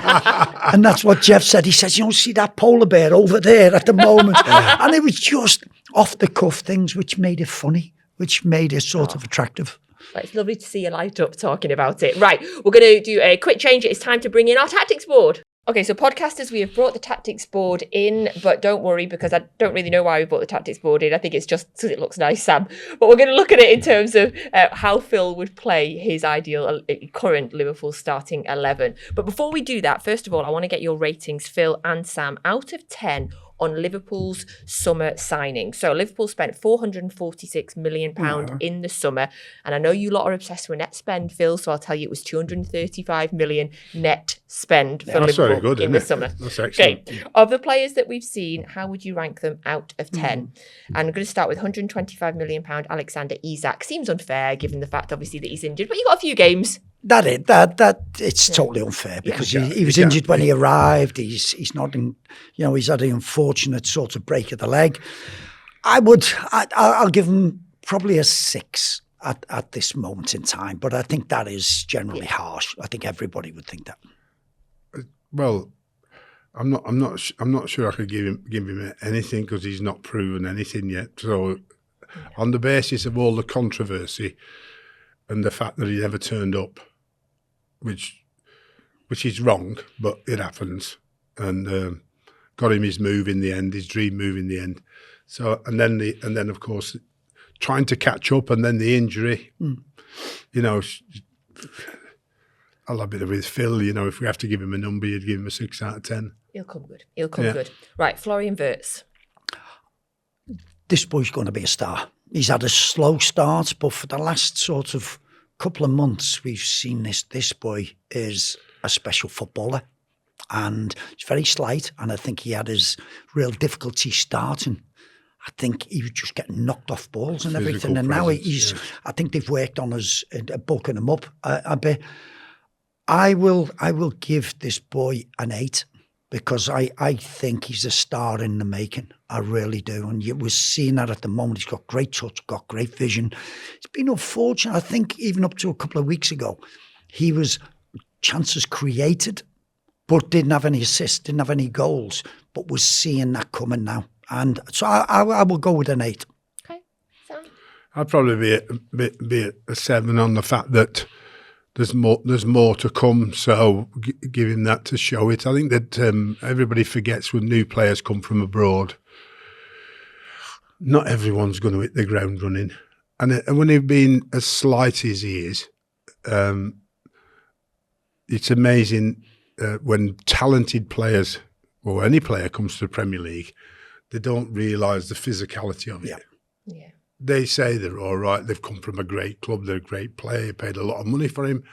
And that's what Jeff said. He says, see that polar bear over there at the moment. And it was just off the cuff things which made it funny, which made it sort of attractive. It's lovely to see you light up talking about it. Right, we're going to do a quick change. It's time to bring in our tactics board. Okay, so podcasters, we have brought the tactics board in, but don't worry because I don't really know why we brought the tactics board in. I think it's just because it looks nice, Sam. But we're going to look at it in terms of how Phil would play his ideal current Liverpool starting 11. But before we do that, first of all, I want to get your ratings, Phil and Sam, out of 10 on Liverpool's summer signing. So Liverpool spent £446 million in the summer. And I know you lot are obsessed with net spend, Phil, so I'll tell you it was £235 million net spend for Liverpool in the summer. That's excellent. Okay. Of the players that we've seen, how would you rank them out of 10? And I'm going to start with £125 million Alexander Isak. Seems unfair given the fact, obviously, that he's injured, but you got a few games. It's totally unfair because he was injured when he arrived. He's not in, he's had an unfortunate sort of break of the leg. I'll give him probably a 6 at this moment in time, but I think that is generally harsh. I think everybody would think that. Well, I'm not sure I could give him anything because he's not proven anything yet. So, on the basis of all the controversy and the fact that he never turned up, which is wrong, but it happens, and got him his move in the end, his dream move in the end. So and then of course trying to catch up, and then the injury. I'll have a bit with Phil. If we have to give him a number, you'd give him a 6 out of 10. He'll come good. Right, Florian Wirtz. This boy's going to be a star. He's had a slow start, but for the last sort of couple of months, we've seen this boy is a special footballer, and he's very slight. And I think he had his real difficulty starting. I think he was just getting knocked off balls and everything. And now I think they've worked on us, bulking him up a bit. I will give this boy an 8 because I think he's a star in the making. I really do. And we're seeing that at the moment. He's got great touch, got great vision. It's been unfortunate. I think even up to a couple of weeks ago, he was chances created, but didn't have any assists, didn't have any goals. But we're seeing that coming now. And so I will go with an 8. Okay. Sam? I'd probably be a 7 on the fact that there's more to come, so give him that to show it. I think that everybody forgets when new players come from abroad, not everyone's going to hit the ground running. And when they've been as slight as he is, it's amazing when talented players, or any player comes to the Premier League, they don't realise the physicality of it. Yeah. They say they're all right, they've come from a great club, they're a great player, paid a lot of money for him.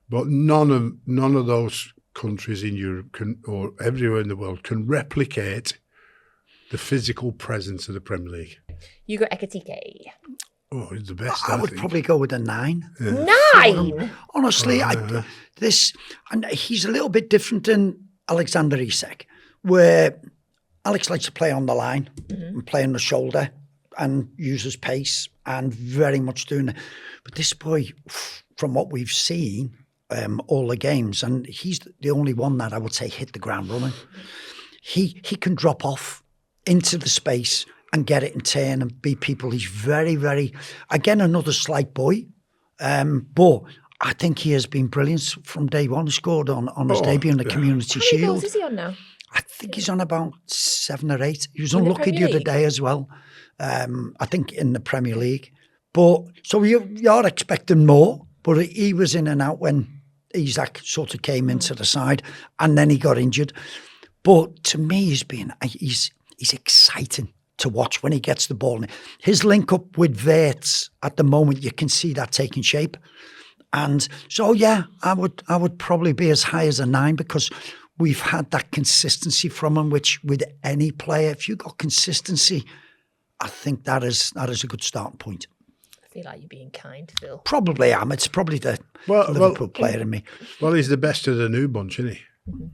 But none of those countries in Europe or everywhere in the world can replicate the physical presence of the Premier League. Hugo Ekitike. Oh, he's the best. I would think. probably go with a 9. 9? Honestly, and he's a little bit different than Alexander Isak, where Alex likes to play on the line and play on the shoulder and uses pace and very much doing it. But this boy, from what we've seen, all the games, and he's the only one that I would say hit the ground running. He can drop off into the space and get it and turn and beat people. He's very, very, again, another slight boy. But I think he has been brilliant from day one. He scored on his debut in the Community How many Shield. goals is he on now? I think he's on about 7 or 8. He was In the unlucky the Premier other League? day as well. I think in the Premier League. But so you are expecting more, but he was in and out when Isak sort of came into the side and then he got injured. But to me, he's exciting to watch when he gets the ball. His link up with Wirtz at the moment, you can see that taking shape. And so, yeah, I would probably be as high as a 9 because we've had that consistency from him, which with any player, if you've got consistency, I think that is a good starting point. I feel like you're being kind, Phil. Probably am. It's probably the Liverpool player in me. Well, he's the best of the new bunch, isn't he? Mm-hmm.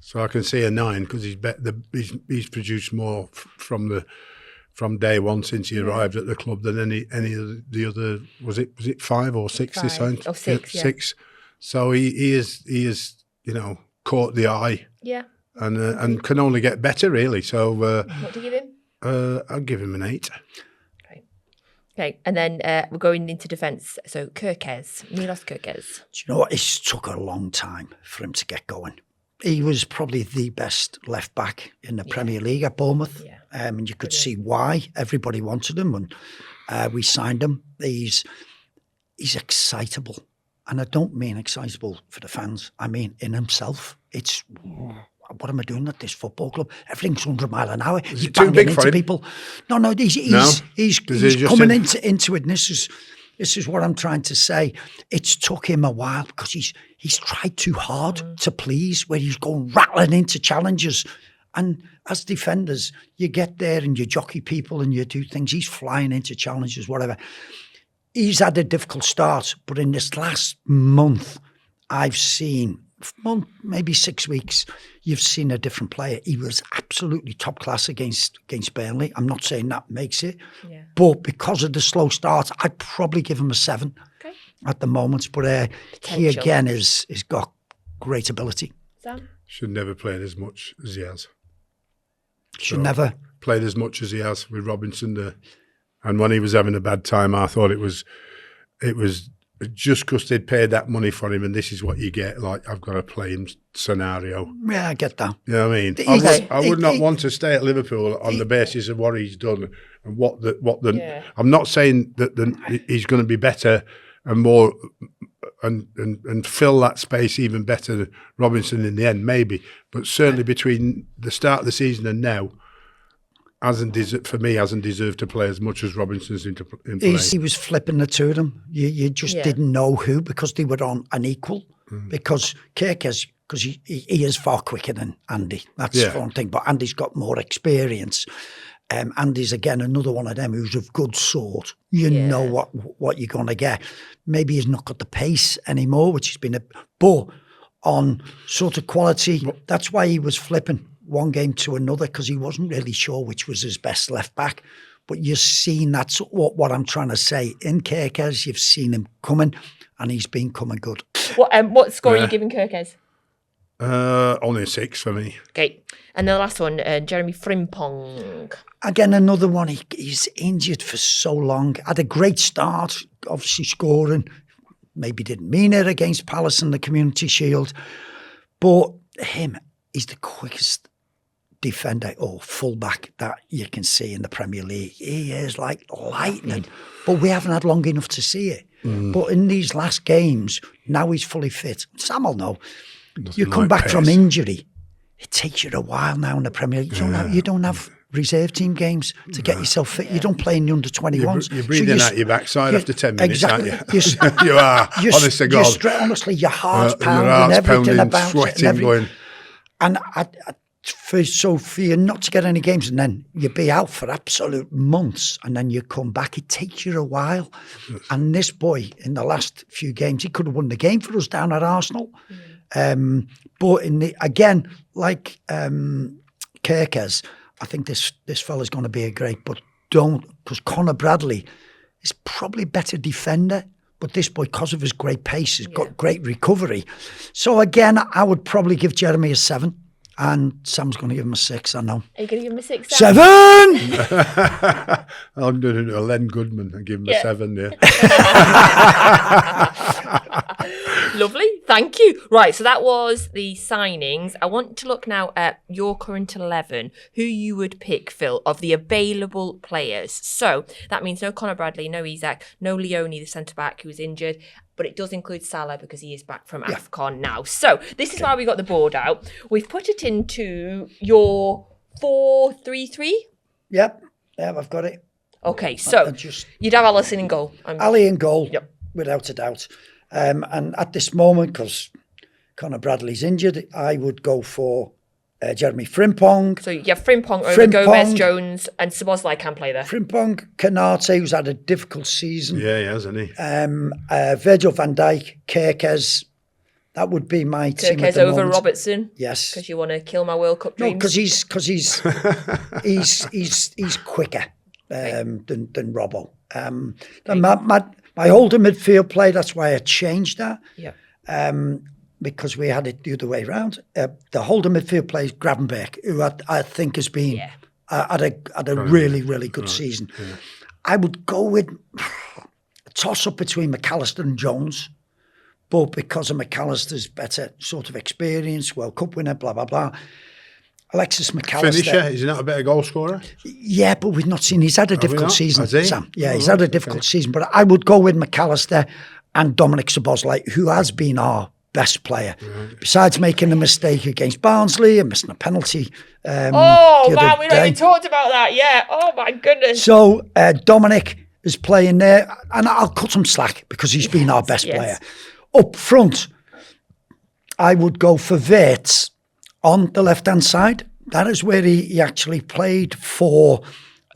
So I can see a 9 because he's produced more from day one since he arrived at the club than any of the other. Was it 5 or 6? 5 or 6, yeah. 6. So he is caught the eye. Yeah. And can only get better really. So what do you give him? I'll give him an 8. Okay, and then we're going into defence. So Milos Kerkez. Do you know what? It's took a long time for him to get going. He was probably the best left back in the Premier League at Bournemouth. Yeah. And you could see why everybody wanted him when we signed him. He's excitable. And I don't mean excitable for the fans. I mean in himself. It's, what am I doing at this football club? Everything's 100 mile an hour. Is it too big for him? People. No, he's coming into it. And this is what I'm trying to say. It's took him a while because he's tried too hard to please, where he's going rattling into challenges. And as defenders, you get there and you jockey people and you do things. He's flying into challenges, whatever. He's had a difficult start, but in this last month, I've seen, maybe 6 weeks, you've seen a different player. He was absolutely top class against Burnley. I'm not saying that makes it, but because of the slow start, I'd probably give him a 7 at the moment. But he again has got great ability. Sam? Should never played as much as he has. Should never played as much as he has with Robinson there. And when he was having a bad time, I thought it was just because they'd paid that money for him, and this is what you get. Like, I've got to play him scenario. Yeah, I get that. You know what I mean? I would not want to stay at Liverpool on the basis of what he's done and what the. I'm not saying that he's going to be better and more and fill that space even better than Robinson in the end, maybe. But certainly between the start of the season and now, hasn't deserved to play as much as Robinson's in play. He was flipping the two of them. You just didn't know who, because they were on an equal. Because Kerkez, because he is far quicker than Andy. That's one thing. But Andy's got more experience. Andy's, again, another one of them who's of good sort. You know what you're going to get. Maybe he's not got the pace anymore, which has been but on sort of quality, that's why he was flipping one game to another, because he wasn't really sure which was his best left back. But you've seen that's what I'm trying to say. In Kerkez, you've seen him coming, and he's been coming good. What score are you giving Kerkez? Only a 6 for me. Okay. And the last one, Jeremy Frimpong. Again, another one. He's injured for so long. Had a great start, obviously scoring. Maybe didn't mean it against Palace in the Community Shield. But he's the quickest defender or fullback that you can see in the Premier League. He is like lightning. But we haven't had long enough to see it. But in these last games, now he's fully fit. Sam will know. You come back from injury, it takes you a while now in the Premier League. You don't have reserve team games to get yourself fit. You don't play in the under-21s. You're breathing out your backside after 10 minutes, exactly, aren't you? You are, honest to God. Honestly, your heart's pounding, everything about sweating, it. going. And for you not to get any games and then you be out for absolute months and then you come back, it takes you a while. Yes. And this boy, in the last few games, he could have won the game for us down at Arsenal. But again, like Kirkes, I think this fella's going to be a great, but because Conor Bradley is probably a better defender, but this boy, because of his great pace, has got great recovery. So again, I would probably give Jeremy a 7. And Sam's going to give him a 6, I know. Are you going to give him a 6? 7! I'm doing a Len Goodman and give him a 7, yeah. Lovely, thank you. Right, so that was the signings. I want to look now at your current 11, who you would pick, Phil, of the available players. So that means no Conor Bradley, no Isak, no Leone, the centre-back who was injured, but it does include Salah because he is back from AFCON now. So this is why we got the board out. We've put it into your 4-3-3. Yep, I've got it. Okay, so you'd have Alisson in goal. Ali in goal, without a doubt. And at this moment, because Conor Bradley's injured, I would go for Jeremy Frimpong. So you have Frimpong over Gomez, Jones, and Szoboszlai can play there. Frimpong, Canate, who's had a difficult season. Yeah, he has, hasn't he? Virgil van Dijk, Kirkes. That would be my team at the over moment. Robertson. Yes, because you want to kill my World Cup dreams. No, because he's quicker than Robbo. My older midfield play. That's why I changed that. Yeah. Because we had it the other way around. The holder midfield plays Gravenberch, who I think has been had a really, really good season. Yeah. I would go with a toss-up between McAllister and Jones, but because of McAllister's better sort of experience, World Cup winner, blah, blah, blah. Alexis McAllister. Finisher, is he not a better goal scorer? Yeah, but we've not seen. He's had a difficult season, Sam. Yeah, he's had a difficult season. But I would go with McAllister and Dominic Szoboszlai, who has been our best player, besides making a mistake against Barnsley and missing a penalty. We already talked about that. Yeah. Oh my goodness. So Dominic is playing there, and I'll cut him slack because he's been our best player. Up front, I would go for Wirtz on the left-hand side. That is where he actually played for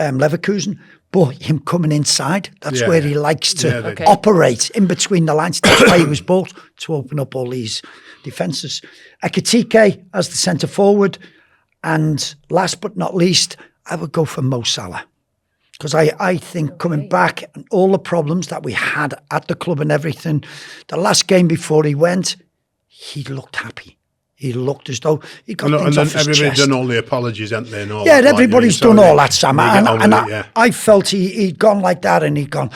Leverkusen. But him coming inside, that's where he likes to operate in between the lines. That's why he was bought, to open up all these defences. Ekitike as the centre forward. And last but not least, I would go for Mo Salah. Because I think coming back and all the problems that we had at the club and everything, the last game before he went, he looked happy. He looked as though he got things off his chest. Everybody's done all the apologies, haven't they? And all everybody's done all that, Sam. I felt he'd gone like that and he'd got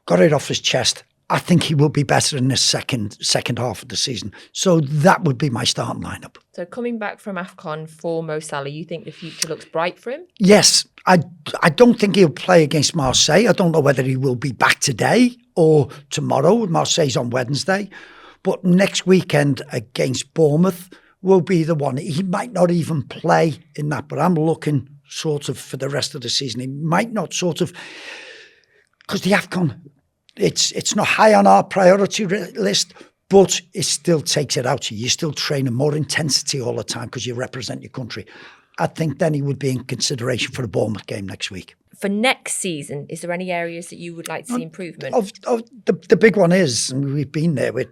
it off his chest. I think he will be better in the second half of the season. So that would be my starting lineup. So coming back from AFCON for Mo Salah, you think the future looks bright for him? Yes. I don't think he'll play against Marseille. I don't know whether he will be back today or tomorrow. Marseille's on Wednesday. But next weekend against Bournemouth will be the one. He might not even play in that, but I'm looking sort of for the rest of the season. He might not sort of, because the AFCON, it's not high on our priority list, but it still takes it out to you. You're still training more intensity all the time because you represent your country. I think then he would be in consideration for the Bournemouth game next week. For next season, is there any areas that you would like to see improvement? The big one is, and we've been there with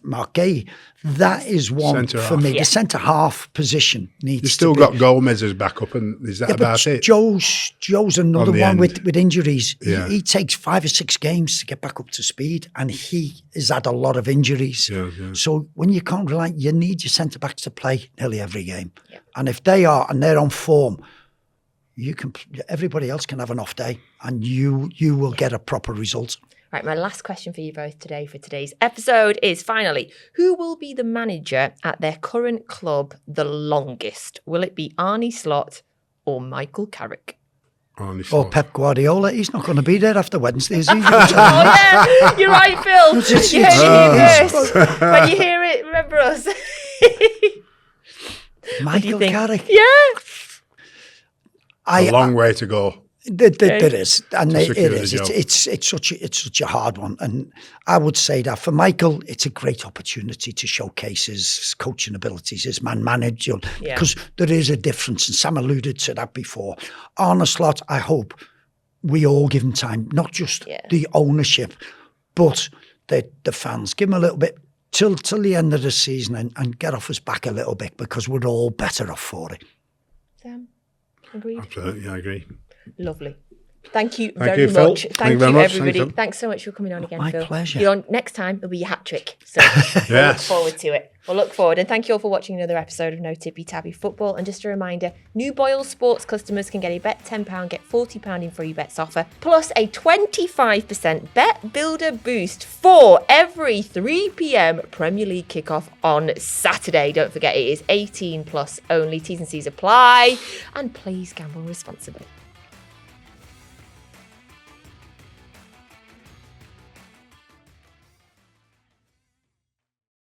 Marc Guehi, that is one for me. The centre-half position needs to be... You've still got Gomez as backup, and is that about it? Joe's another one with injuries. Yeah. He takes 5 or 6 games to get back up to speed, and he has had a lot of injuries. Yeah. So when you can't rely, you need your centre-backs to play nearly every game. Yeah. And if they are, and they're on form... everybody else can have an off day and you will get a proper result. Right, my last question for you both today for today's episode is finally, who will be the manager at their current club the longest? Will it be Arne Slot or Michael Carrick? Or Pep Guardiola? He's not going to be there after Wednesday, is he? Oh yeah, you're right, Phil. You heard it here first. When you hear it, remember us. Michael Carrick? Yeah. A long way to go. There is, and To it secure the is. job. It's such a hard one, and I would say that for Michael, it's a great opportunity to showcase his coaching abilities, his man managerial, because there is a difference, and Sam alluded to that before. Arne Slot, I hope we all give him time, not just the ownership, but the fans. Give him a little bit till the end of the season and get off his back a little bit, because we're all better off for it. Sam, agreed? Absolutely, I agree. Lovely. Thank you Thank very you, Phil. much. Thank you very much. everybody. Thanks, Phil. Thanks so much for coming on again, My Phil. pleasure. You're on next time. It'll be your hat trick. So we'll look forward to it. We'll look forward. And thank you all for watching another episode of No Tippy Tabby Football. And just a reminder, new Boyle Sports customers can get a bet £10, get £40 in free bets offer, plus a 25% bet builder boost for every 3 p.m. Premier League kickoff on Saturday. Don't forget, it is 18 plus only. T's and C's apply. And please gamble responsibly.